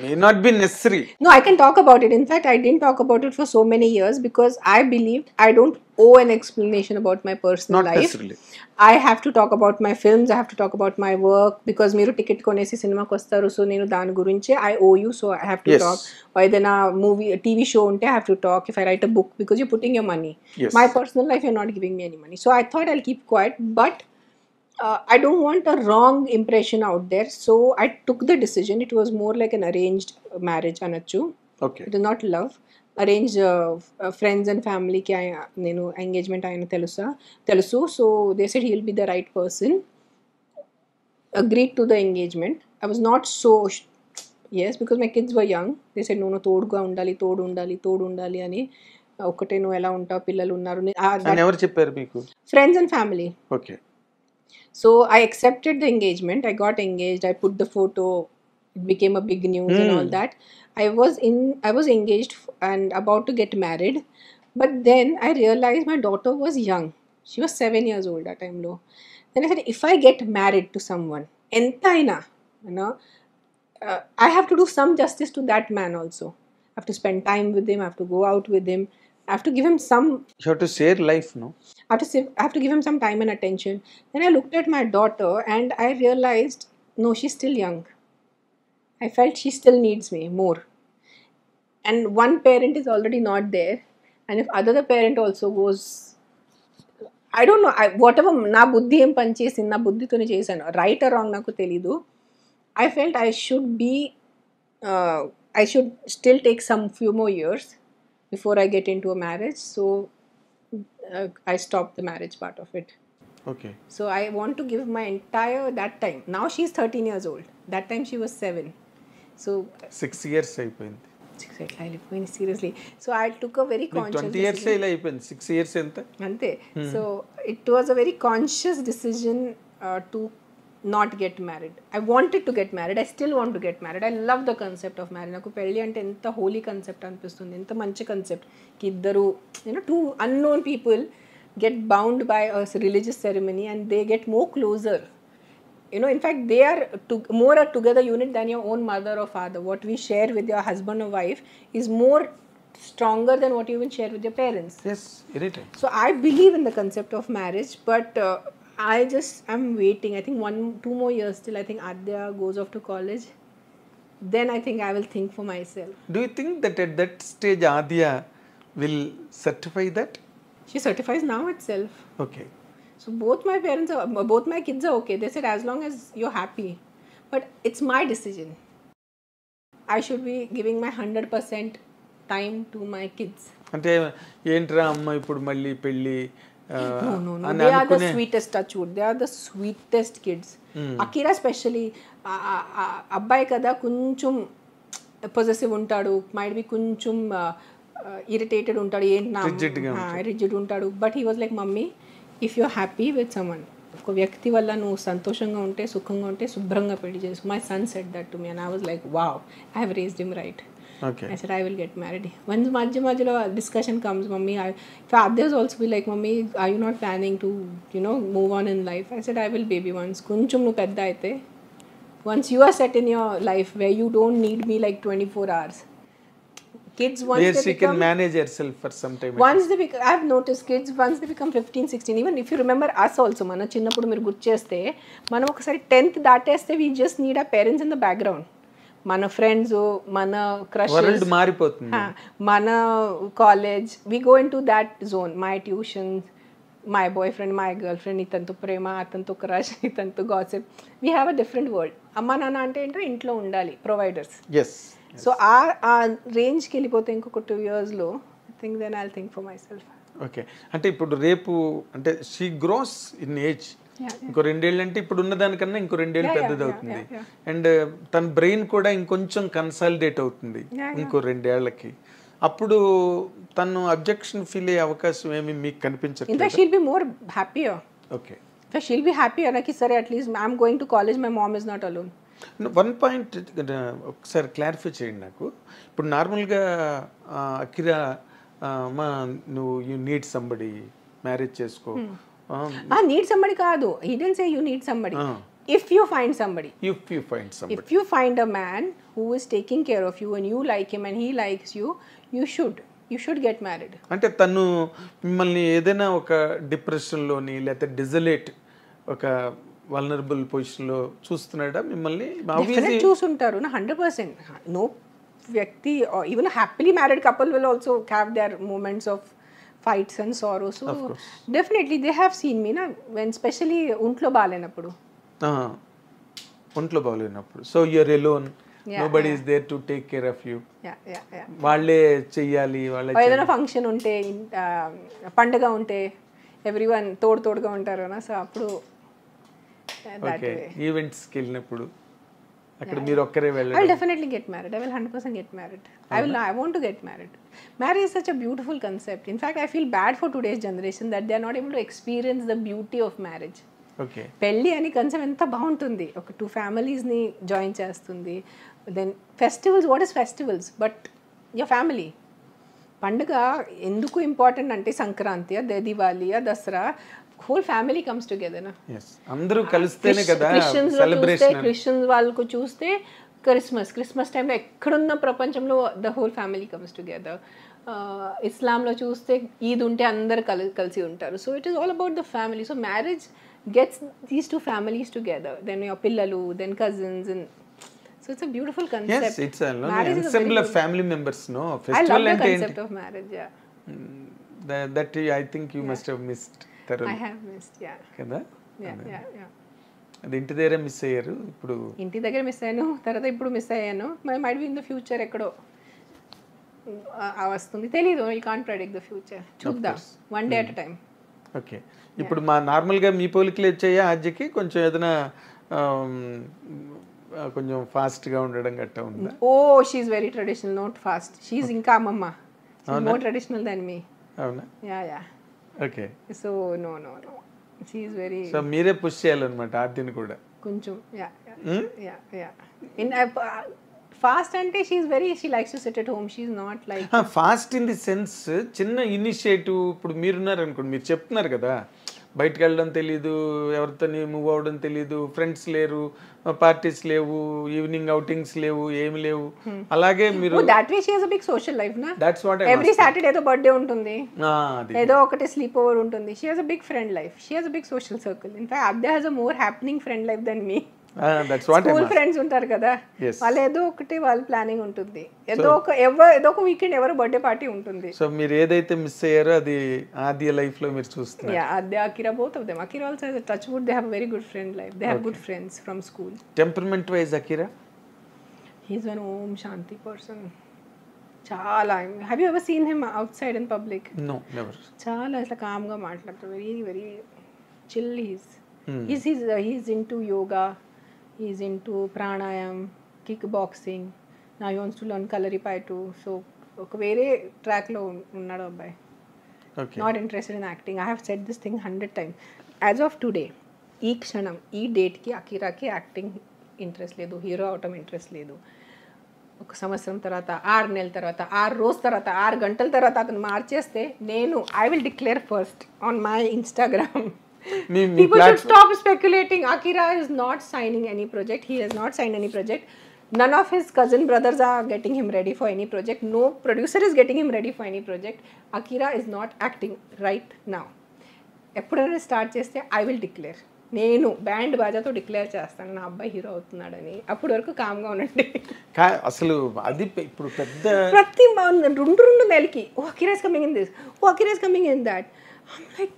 May not be necessary. No, I can talk about it. In fact, I didn't talk about it for so many years because I believed I don't owe an explanation about my personal not life. Necessarily. I have to talk about my films, I have to talk about my work, because మీరు ticket కొనేసి సినిమాకి వస్తారు, so నేను దాని గురించి I owe you, so I have to talk. ఏదైనా movie TV show ఉంటే I have to talk. If I write a book, because you're putting your money. My personal life, you're not giving me any money. So I thought I'll keep quiet, but I don't want a wrong impression out there. So I took the decision. It was more like an arranged marriage, anachu. Okay. It is not love. Arranged friends and family ki nenu engagement ayina telusu. So they said he'll be the right person. Agreed to the engagement. I was not so yes, because my kids were young. They said no toduga undali ani ఒకటే నువ్వు ఎలా ఉంటావు, పిల్లలు ఉన్నారు. ఎవరు చెప్పారు మీకు? Friends and family. Okay. So I accepted the engagement. I got engaged. I put the photo. It became a big news and all that. I was engaged and about to get married, but then I realized my daughter was young. She was 7 years old that time low. Then I said, if I get married to someone, entaina, I have to do some justice to that man also. I have to spend time with him. I have to go out with him. I have to give him some. You have to share life, no? I have to give him some time and attention. Then I looked at my daughter and I realized, no, she's still young. I felt she still needs me more. And one parent is already not there. And if other parent also goes, I don't know, whatever na buddhi em panchesi na buddhi tone chesanu, right or wrong naku telidu. I felt I should still take some few more years before I get into a marriage. So I stopped the marriage part of it. Okay. So I want to give my entire that time. Now she's 13 years old. That time she was 7. So 6 years అయిపోయింది. 6 years అయిపోయింది, seriously. So I took a very conscious 20 years ఇలా అయిపోయింది. 6 years ఎంత? అంతే. So it was a very conscious decision to not get married. I wanted to get married. I still want to get married. I love the concept of marriage. నాకు పెళ్ళి అంటే ఎంత Holi concept అనిపిస్తుంది, ఎంత మంచి కాన్సెప్ట్ కి ఇద్దరు two unknown people get bound by a religious ceremony and they get more closer. In fact, they are more a together unit than your own mother or father. What we share with your husband or wife is more stronger than what you will share with your parents. Yes, anytime. So I believe in the concept of marriage, but I'm waiting. I think 1-2 more years till I think Adya goes off to college. Then I think I will think for myself. Do you think that at that stage Adya will certify that? She certifies now itself. Okay. So both my kids are okay. They said as long as you're happy. But it's my decision. I should be giving my 100% time to my kids. అంటే ఏంట్రా అమ్మ ఇప్పుడు మళ్ళీ పెళ్ళి? No. They are the sweetest, touchwood. They are the sweetest kids. Akira especially, అబ్బాయి కదా కొంచెం possessive ఉంటాడు, మైట్ బి కొంచెం ఇరిటేటెడ్ ఉంటాడు, రిజిడ్ ఉంటాడు. But he was like, mummy if you're happy with someone, ఒక వ్యక్తి వల్ల నువ్వు సంతోషంగా ఉంటే, సుఖంగా ఉంటే శుభ్రంగా పెళ్లి చేసు. My son said that to me and I was like, wow, I have raised him right. Okay. I said I will get married. Once మధ్యలో discussion comes, mummy, others also be like, mummy, are you not planning to move on in life? I said I will, baby, once కొంచెం నువ్వు పెద్ద అయితే, once you are set in your life where you don't need me like 24 hours. Kids once yes, they she can manage herself for some time. Once they become, I've noticed kids once they become 15-16, even if you remember us also, మన చిన్నప్పుడు మీరు గుర్తు చేస్తే, మనం ఒకసారి 10th దాటేస్తే we just need our parents in the background. మన friends, మన క్రషెస్, మారిపోతుంది, మన college, we go in to that zone. My tuitions, my boy friend my girl friend, ఇతనితో ప్రేమ, అతనితో క్రష్, ఇతనితో gossip. We have a different world. అమ్మ నాన్న అంటే ఏంటో ఇంట్లో ఉండాలి, ప్రొవైడర్స్. సో ఆ రేంజ్కి వెళ్ళిపోతే ఇంకొక 2 yearsలో I think then I think for myself. Okay, అంటే ఇప్పుడు రేపు అంటే షీ గ్రోస్ ఇన్ ఏజ్. ఇంకో 2 ఏళ్ళు అంటే ఇప్పుడు ఉన్న దానికన్నా ఇంకో 2 ఏళ్ళు పెద్దది అవుతుంది. అండ్ తన బ్రెయిన్ కూడా ఇంకొంచెం కన్సాలిడేట్ అవుతుంది ఇంకో 2 ఏళ్ళకి. అప్పుడు తను అబ్జెక్షన్ ఫీల్ అయ్యే అవకాశం ఏమి మీకు కనిపించట్లేదు? In fact she'll be more happier. Okay, she'll be happier నాకు సరే at least I'm going to college, my mom is not alone. 1 point ఒకసారి క్లారిఫై చేయండి నాకు. ఇప్పుడు నార్మల్గా అకిరా మా నువ్వు యూ నీడ్ సంబడి, మ్యారేజ్ చేసుకో. నీడ్ సంబడి కాదు, he didn't say you need somebody. If you find somebody, if you find a man who is taking care of you and you like him and he likes you, you should get married. అంటే తను మిమ్మల్ని ఏదైనా ఒక డిప్రెషన్లోని లేకపోతే డిజలేట్ ఒక vulnerable పొజిషన్లో చూస్తున్నాడా మిమ్మల్ని? చూసుంటారు నా 100%. నో వ్యక్తి, even happily married couple will also have their moments of fights and sorrows. So definitely they have seen me na, when especially ఒంట్లో బాలేనప్పుడు. ఒంట్లో బాలేనప్పుడు. So you are alone, nobody is there to take care of you. వాళ్ళే చెయ్యాలి, వాళ్ళే. ఏదైనా function ఉంటే, పండుగ ఉంటే ఎవ్రీవన్ తోడుగా ఉంటారు నా. సో అప్పుడు ఈవెంట్స్కి వెళ్ళినప్పుడు అక్కడ మీరు ఒక్కరే వెళ్ళాలి. I will definitely get married. I will 100% get married. I want to get married. Marriage is such a beautiful concept. In fact, I feel bad for today's generation that they are not able to experience the beauty of marriage. Okay. పెళ్ళి అని concept ఎంత బాగుంటుంది, ఒక 2 familiesని join చేస్తుంది. Then festivals, what is festivals but your family. పండుగ ఎందుకు important అంటే Sankranti, Diwali, Dasara, whole family comes together నా. అందరూ కలిస్తేనే కదా సెలబ్రేషన్. క్రిస్టియన్స్ వాళ్ళకు చూస్తే క్రిస్మస్ టైంలో ఎక్కడున్న ప్రపంచంలో the whole family comes together. ఇస్లాంలో చూస్తే ఈద్ ఉంటే అందరు కలిసి ఉంటారు. So it is all about the family. So marriage gets these 2 families together, then your పిల్లలు, then cousins, and so it's a beautiful concept. Yes, it's a ensemble of family members, no? Festival. I love the concept of marriage, yeah. That I think you must have missed thoroughly. I have missed, yeah. కదా? Yeah. అది ఇంటి దగ్గర miss అయ్యారు. ఇప్పుడు ఇంటి దగ్గర miss అయ్యాను, తర్వాత ఇప్పుడు మిస్ అయ్యాను. Might be in the future ఎక్కడో వస్తుంది, తెలీదు. You can't predict the future. చూద్దాం, one day at a time. Okay, ఇప్పుడు మా నార్మల్గా మీ పోలికలు వచ్చాయా ఆద్యకి? కొంచెం ఏదైనా కొంచెం ఫాస్ట్గా ఉండడం గట్టా ఉందా? Oh she's very traditional, not fast. She's ఇంకా అమ్మమ్మ, మోర్ ట్రెడిషనల్ దెన్ మీ. అవునా? Yeah. Okay, so no she's very. So మీరే పుష్ చేయాలన్నమాట ఆద్యని కూడా కొంచెం. యా ఇన్ ఫాస్ట్ అంటే she likes to sit at home. She's not like fast in the sense చిన్న ఇనిషియేటివ్. ఇప్పుడు మీరున్నారు అనుకోండి, మీరు చెప్తున్నారు కదా బయటకు వెళ్ళడం తెలీదు, ఎవరితో మూవ్ అవ్వడం తెలీదు, ఫ్రెండ్స్ లేరు, పార్టీస్ లేవు, ఈవినింగ్ అవుటింగ్స్ లేవు, ఏమి లేవు. అలాగే మీరు that way she has a big social life నా. దట్స్ వాట్ ఎవ్రీ సాటర్డే ఏదో బర్త్డే ఉంటుంది, ఏదో ఒకటి స్లీప్ ఓవర్ ఉంటుంది. She has a big friend life, she has a big social circle. In fact అబ్దా has a more happening friend life than me. School friends ఉంటారు కదా, వాళ్ళు ఏదో ఒకటి వాళ్ళ ప్లానింగ్ ఉంటుంది, ఏదో ఒక వీకెండ్ ఎవరో బర్త్డే పార్టీ ఉంటుంది. సో మీరు ఏదైతే మిస్ అయ్యారో అది ఆద్య లైఫ్ లో మీరు చూస్తున్నారు. ఆద్య, Akira, both of them. Akira also has a touch wood, they have a very good friend life. They have good friends from school. Temperament wise Akira, he is an Om Shanti person. చాలా. have you ever seen him outside in public? No, never. చాలా ఇట్లా com గా మాట్లాడతారు, very chill. he's into yoga, he's into pranayam, kickboxing. Now he wants to learn Kalaripayattu. So ఒక వేరే track లో ఉన్నాడు అబ్బాయి. Okay. Not interested in acting. I have said this thing 100 times. As of today, ఈ క్షణం, ఈ డేట్కి అకిరాకి acting interest లేదు, హీరో అవటం ఇంట్రెస్ట్ లేదు. 1 సంవత్సరం తర్వాత, 6 నెలల తర్వాత, 6 రోజుల తర్వాత, 6 గంటల తర్వాత అతను మార్చేస్తే నేను I will declare first on my Instagram. People should stop speculating. Akira is not signing any project. He has not signed any project. None of his cousin brothers are getting him ready for any project. No producer is getting him ready for any project. Akira is not acting right now. ఎప్పుడైనా start చేస్తే I will declare. నేను band బాజాతో declare చేస్తాను నా అబ్బాయి hero అవుతున్నాడని. అప్పటి వరకు కామ్గా ఉండండి. అసలు అది ఇప్పుడు పెద్ద ప్రతి 2 నెలలకి Akira is coming in this, Akira is coming in that. I'm like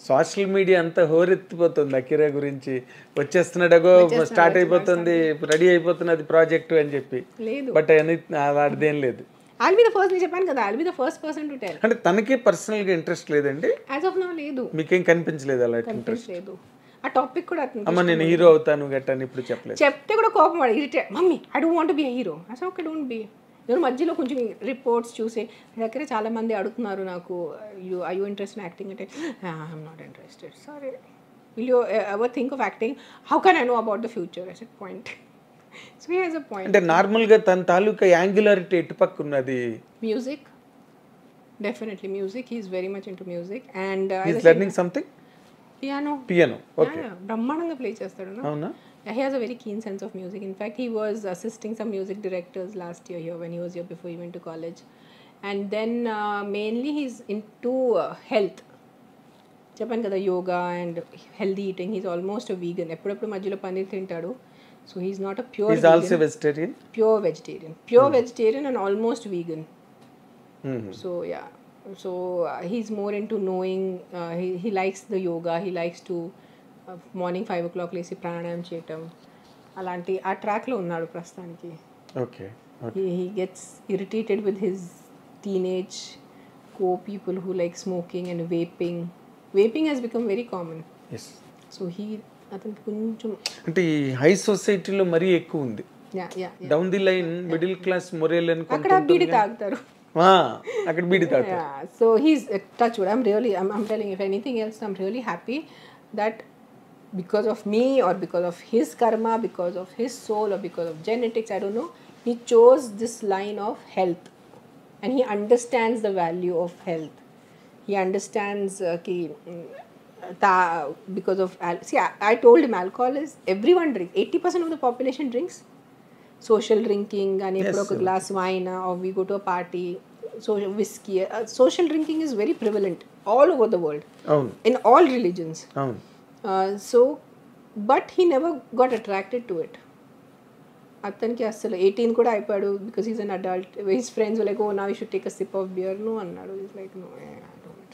social media అంతా హోరెత్తిపోతుంది అకిరా గురించి, వచ్చేస్తున్నాడగో స్టార్ట్ అయిపోతుంది, రెడీ అయిపోతున్నది ప్రాజెక్టు అని చెప్పి. బట్ వాడిదేం లేదు. I'll be the first, నేను చెప్పాను కదా, I'll be the first person to tell. అంటే తనకి పర్సనల్ గా ఇంట్రెస్ట్ లేదండి? యాజ్ ఆఫ్ నౌ లేదు. మీకేం కనిపించలేదు అలా ఇంట్రెస్ట్? లేదు. ఆ టాపిక్ కూడా అమ్మ నేను హీరో అవుతాను గట్టని ఇప్పుడు చెప్పలేదు. చెప్తే కూడా కోపం పడి irritate, mummy I don't want to be a hero. అసలు ఓకే డోంట్ బి. నేను మధ్యలో కొంచెం రిపోర్ట్స్ చూసి దగ్గర చాలా మంది అడుగుతున్నారు నాకు, I you interest in acting అంటే I'm not interested. Sorry, will you ever think of acting? How can I know about the future? I said point. So he has a point. అంటే normal గా తన తాలూకా angularity ఎటు పక్క ఉన్నది? Music, definitely music. He is very much into music and he is learning something. Piano. Okay. బ్రహ్మాండంగా play చేస్తాడు. అవునా? Yeah, he has a very keen sense of music. In fact, he was assisting some music directors last year here when he was here before he went to college. And then mainly he's into health. Japan kada yoga and healthy eating. He's almost a vegan. Eppudu majjilo paneer tintadu. So he's not a pure he's vegan. Also vegetarian? Pure vegetarian. Pure vegetarian and almost vegan. So yeah. So he's more into knowing, he likes the yoga, he likes to morning 5 o'clock లేసి ప్రాణాయామం చేయటం, అలాంటి ఆ ట్రాక్లో ఉన్నాడు ప్రస్తుతానికి. Okay. He gets irritated with his teenage co people who like smoking and vaping. Vaping he's become very common. So అతనికి కొంచెం అంటే ఈ హై సొసైటీలో మరీ ఎక్కువ ఉంది. Down the line middle class morale అని అక్కడ బీడి తాగుతారు. అక్కడ బీడి తాగుతారు. So he's touch wood. I'm telling, if anything else, I'm really happy that because of me or because of his karma, because of his soul or because of genetics, I don't know, he chose this line of health and he understands the value of health. He understands because of see, I told him alcohol is everyone drinks. 80% of the population drinks. Social drinking and yes, a glass wine or we go to a party, so whiskey, social drinking is very prevalent all over the world, in all religions. So but he never got attracted to it. అతనికి అసలు 18 కూడా అయిపోయాడు, because he's an adult. His friends were like, oh now you should take a sip of beer. No అన్నాడు. He's like, no I don't.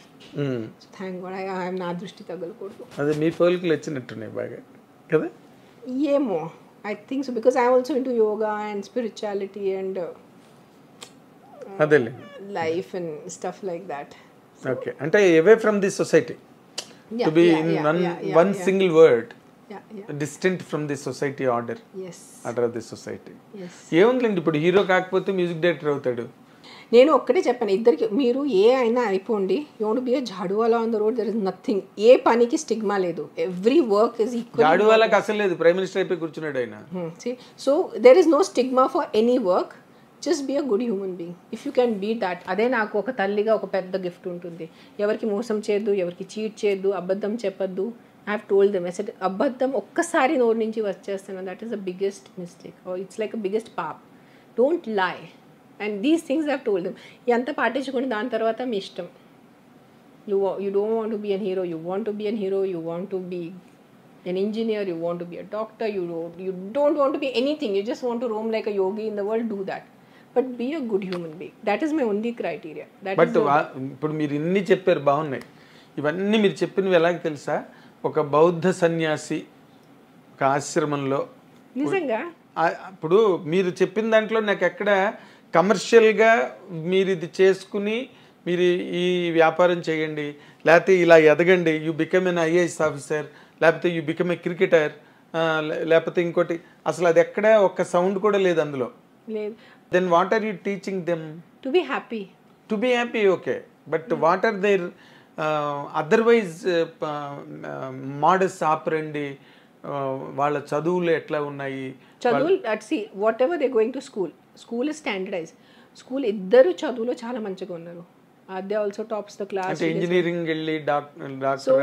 So thank God I am నా దృష్టి తగలకూడదు. అదే మీ పోలికలు వచ్చినట్టున్నాయి బాగా కదా? ఏమో, I think so, because I'm also into yoga and spirituality and life and stuff like that. So, okay, ante away from the society. To be in one single word, distinct from the society order. Yes. Order of the society. Yes. ఏముందండి ఇప్పుడు hero కాకపోతే music director అవుతాడు. నేను ఒక్కటే చెప్పాను ఇద్దరికి, మీరు ఏ అయినా అయిపోండి, you want to be a jhaduwala on the road, there is nothing. ఏ పనికి స్టిగ్మా లేదు. Every work is equal. జాడువాలాకి అసలు లేదు, ప్రైమ్ మినిస్టర్ అయిపోయి కూర్చున్నాడు ఆయన. So there is no stigma for any work. Just be a good human being if you can be that. అదే నాకు ఒక తల్లిగా ఒక పెద్ద గిఫ్ట్ ఉంటుంది. ఎవరికి మోసం చేయొద్దు, ఎవరికి చీట్ చేయొద్దు, అబద్ధం చెప్పొద్దు. ఐ హ్యావ్ టోల్డ్ దెమ్, అసలు అబద్ధం ఒక్కసారి నోరు నుంచి వచ్చేస్తాను, that is the biggest mistake, it's like a biggest pop. Don't lie. And these things I have told them. ఎంత పాటించుకుని దాని తర్వాత మీ ఇష్టం. You don't want to be an hero, you want to be an hero, you want to be an engineer, you want to be a doctor, you don't want to be anything, you just want to roam like a yogi in the world, do that. But be a good human being. That is my only criteria. But ఇప్పుడు మీరు ఇన్ని చెప్పారు బాగున్నాయి. ఇవన్నీ మీరు చెప్పినవి ఎలాగ తెలుసా? ఒక బౌద్ధ సన్యాసి ఒక ఆశ్రమంలో నిజంగా ఇప్పుడు మీరు చెప్పిన దాంట్లో నాకు ఎక్కడ కమర్షియల్గా మీరు ఇది చేసుకుని మీరు ఈ వ్యాపారం చేయండి, లేకపోతే ఇలా ఎదగండి, you become an IAS officer, లేకపోతే యూ బికమ్ ఏ క్రికెటర్, లేకపోతే ఇంకోటి, అసలు అది ఎక్కడ ఒక్క సౌండ్ కూడా లేదు అందులో. లేదు. Then what are you teaching them? To be happy. To be happy, okay. But what are their otherwise modus operandi? వాళ్ళ చదువులు ఎట్లా ఉన్నాయి? చదువులు see whatever they going to school is standardized. School ఇద్దరు చదువులో చాలా మంచిగా ఉన్నారు. Adya also tops the class. అంటే ఇంజనీరింగ్ వెళ్ళి doctor. So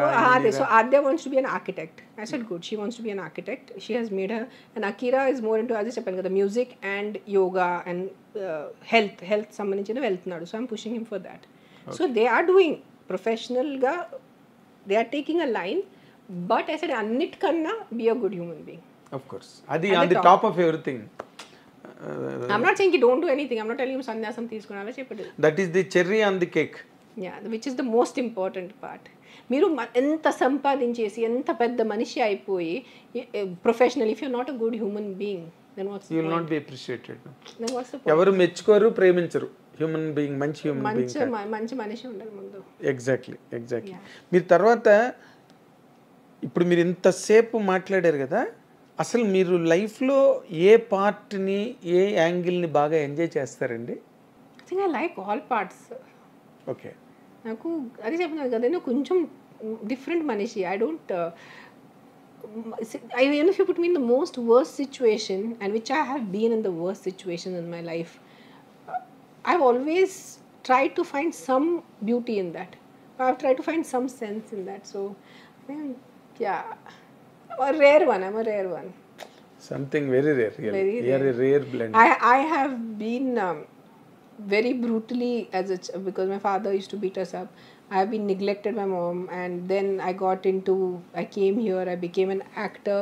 Adya wants to be an architect. I said good, she wants to be an architect. She has made her, and Akira is more into, as I said, the music and yoga and health సంబంధించిన వెళ్తున్నాడు. So I'm pushing him for that. Okay. So they are doing professional ga, they are taking a line, but I said అన్నిటికన్నా be a good human being. Of course. అది on the top of everything. I'm not saying you don't do anything. I'm not telling you సన్యాసం తీసుకున్నావా చెప్పండి. That is the cherry on the cake. Yeah which is the most important part. మీరు ఎంత సంపాదించేసి ఎంత పెద్ద మనిషి అయిపోయి professional if you not a good human being then what's you will not be appreciated. Then what's the ఎవరు మెచ్చుకోరు, ప్రేమించరు. హ్యూమన్ బీయింగ్, మంచి హ్యూమన్ బీయింగ్, మంచి మనిషి ఉండాలి ముందు. ఎగ్జాక్ట్లీ. మీరు తర్వాత ఇప్పుడు మీరు ఇంతసేపు మాట్లాడారు కదా, అసలు మీరు లైఫ్లో ఏ పార్ట్ని, ఏ యాంగిల్ని బాగా ఎంజాయ్ చేస్తారండి? I think I like all parts. Okay. నాకు అది చెప్పినాను కదా, నేను కొంచెం డిఫరెంట్ మనిషి. I don't even if you put me in the most worst situation, and which I have been in the worst situation in my life, I've always tried to find some beauty in that. I've tried to find some sense in that. So yeah, a rare one. I'm a rare one. Something very rare, really. Very You are a rare blend. I have been very brutally because my father used to beat us up. I have been neglected by mom, and then I came here, I became an actor.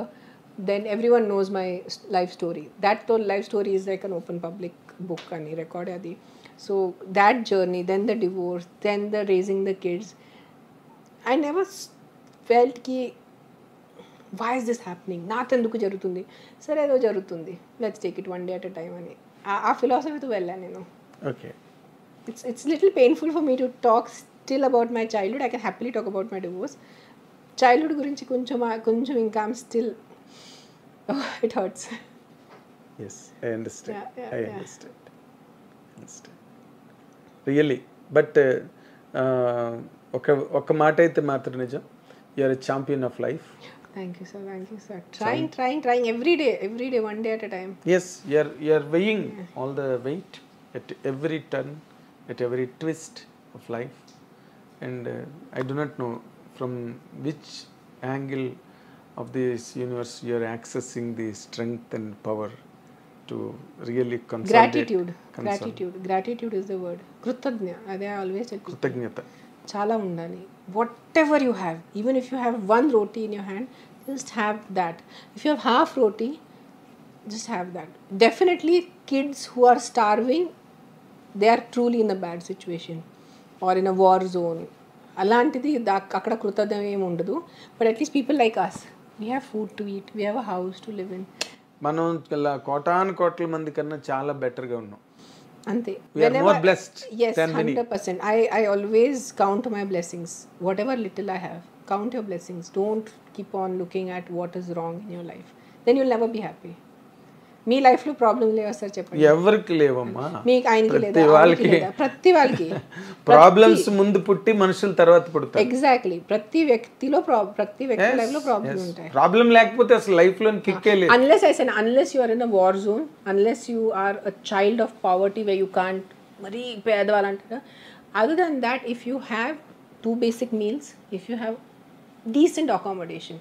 Then everyone knows my life story. That whole life story is like an open public book and record adi. So that journey, then the divorce, then the raising the kids, I never felt ki why is this happening, నాకెందుకు జరుగుతుంది, సరే ఏదో జరుగుతుంది, let's take it one day at a time అని ఆ ఫిలాసఫీతో వెళ్ళాను నేను. Okay. It's little painful for me to talk still about my childhood. I can happily talk about my divorce. Childhood గురించి కొంచెం ఇంకా I'm still it hurts. Yes, I understand. Yeah. I understand. Really. But ఒక మాట అయితే మాత్రం నిజం, you are a champion of life. Thank you sir. Trying every day, one day at a time. Yes, you are weighing all the weight at every turn, at every twist of life, and I do not know from which angle of this universe you are accessing the strength and power to really consolidate. Gratitude is the word. Kritagnya, ade I always tell people. Kritagnyata చాలా ఉండాలి. Whatever you have, even if you have one roti in your hand, just have that. If you have half roti, just have that. Definitely kids who are starving, they are truly in a bad situation or in a war zone. అలాంటిది అక్కడ కృతజ్ఞత ఏమి ఉండదు. But at least people like us, we have food to eat, we have a house to live in. మనం కోటాను మంది కన్నా చాలా బెటర్గా ఉన్నాం. అంతే. We are more blessed yes, than many. 100%. I always count my blessings. Whatever little I have, count your blessings. Don't keep on looking at what is wrong in your life. Then you'll never be happy. Me life లో problem లేవా sir చెప్పండి? ఎవరికి లేవమ్మా, మీకు ఆయనకి లేదా, ప్రతి వాళ్ళకి ప్రాబ్లమ్స్ ముందు పుట్టి మనుషుల తర్వాత పుడతారు. ఎగ్జాక్ట్లీ. ప్రతి వ్యక్తి లైఫ్ లో ప్రాబ్లమ్స్ ఉంటాయి. ప్రాబ్లం లేకపోతే అసలు లైఫ్ లో కిక్కే లేదు. Unless you are in a war zone, unless you are a child of poverty way you can't, మరీ పేదవాళ్ళంటారా. Other than that, if you have 2 basic meals, if you have decent accommodation,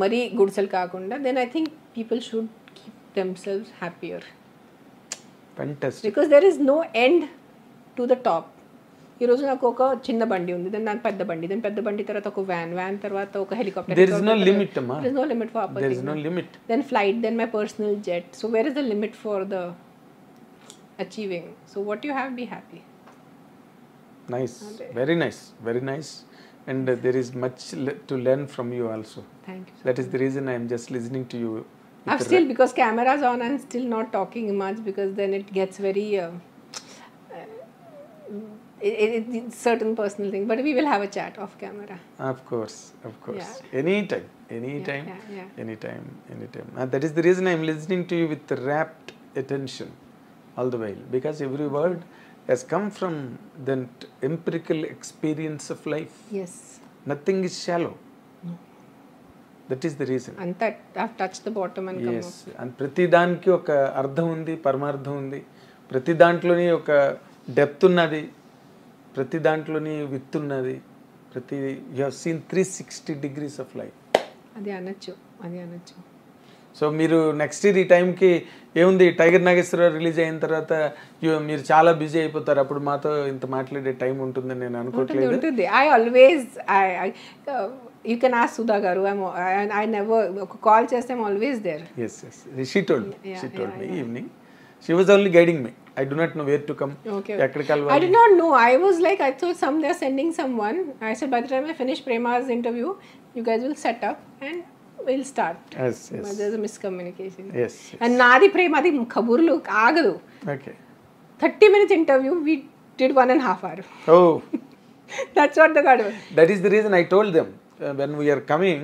మరీ గుడిసెలు కాకుండా, then I think people should keep themselves happier. Fantastic. Because there is no end to the top. ఈరోజు నాకు ఒక చిన్న బండి ఉంది, దెన్ నాకు పెద్ద బండి తర్వాత ఒక వ్యాన్ తర్వాత ఒక helicopter. There is no limit, amma. There is no limit for There is no limit. Then flight, then my personal jet. So where is the limit for the achieving? So what you have, be happy. Nice. Very nice. And there is much to learn from you also. Thank you. That is the reason I am just listening to you. I'm still, because camera's on, I'm still not talking much, because then it gets very it's certain personal thing. But we will have a chat off camera. Of course. Yeah. Anytime. Anytime. That is the reason I am listening to you with rapt attention all the while, because every word has come from the empirical experience of life. Yes. Nothing is shallow. No. That is the reason. And that I've touched the bottom and come up. And ప్రతి దానికి ఒక అర్థం ఉంది, పరమార్థం ఉంది. ప్రతి దాంట్లోని ఒక డెప్త్ ఉన్నది, ప్రతి దాంట్లోని విత్ ఉన్నది. you have seen 360 degrees of life. అది అనొచ్చు. సో మీరు నెక్స్ట్ ఇయర్ ఈ టైంకి ఏముంది, టైగర్ నాగేశ్వరరావు రిలీజ్ అయిన తర్వాత మీరు చాలా బిజీ అయిపోతారు, అప్పుడు మాతో ఇంత మాట్లాడే టైం ఉంటుందని నేను అనుకోవట్లేదు. ఉంటుంది. I always you can ask Sudha garu. I never ఒక కాల్ చేస్తే I'm always there. Yes. She told me evening. She was only guiding me. I do not know where to come. Okay. ఎక్కడికి వెళ్ళాలి. I did not know. I was like, I thought they're sending someone. I said, by the time I finish Prema's interview, you guys will set up and we'll start. Yes, yes. But there's a miscommunication. Yes, yes. And నాది ప్రేమది కబుర్లు ఆగదు. Okay. 30 minutes interview, we did 1.5 hours. Oh. That's what the God was. That is the reason I told them when we are coming,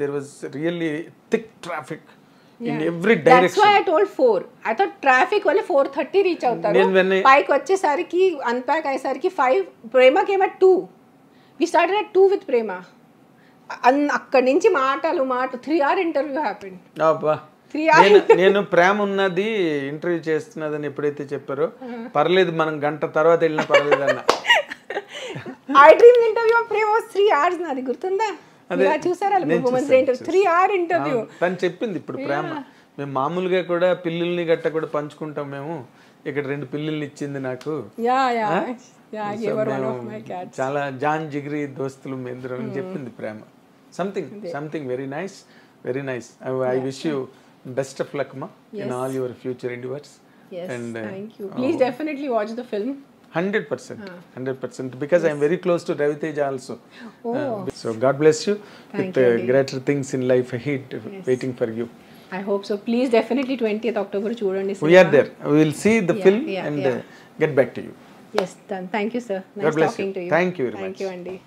there was really thick traffic in every direction. That's why I told 4. I thought traffic only 4:30 reach అవుతారు. పైకి వచ్చేసరికి unpack అయ్యేసరికి 5. ప్రేమ came at 2. We started at 2 with ప్రేమ. అక్కడి నుంచి మాటలు 3-hour interview happened. అబ్బా. నేను ప్రేమ ఉన్నది ఇంటర్వ్యూ చేస్తున్నదని ఎప్పుడైతే చెప్పారో పర్లేదు మనం గంట తర్వాత వెళ్ళినా పర్లేదు అన్న. I dream interview of Prema was 3 hours నాది గుర్తుందా? ఇలా చూసారా 3-hour interview. తను చెప్పింది ఇప్పుడు ప్రేమ మేము మామూలుగా కూడా పిల్లుల్ని గట్ట కూడా పంచుకుంటాం మేము, ఇక్కడ 2 పిల్లుల్ని ఇచ్చింది నాకు. చాలా జాన్ జిగిరి దోస్తులు మేంద్రం అని చెప్పింది ప్రేమ. Something very nice. I wish you best of luck మా in all your future endeavors. And thank you. Please definitely watch the film. 100% because I am very close to Raviteja also. So God bless you with greater things in life ahead waiting for you. I hope so. Please definitely 20th October చూడండి. We are there. We will see the film and get back to you. Yes, done. Thank you, sir. Nice talking to you. Thank you very much. Thank you, Andy.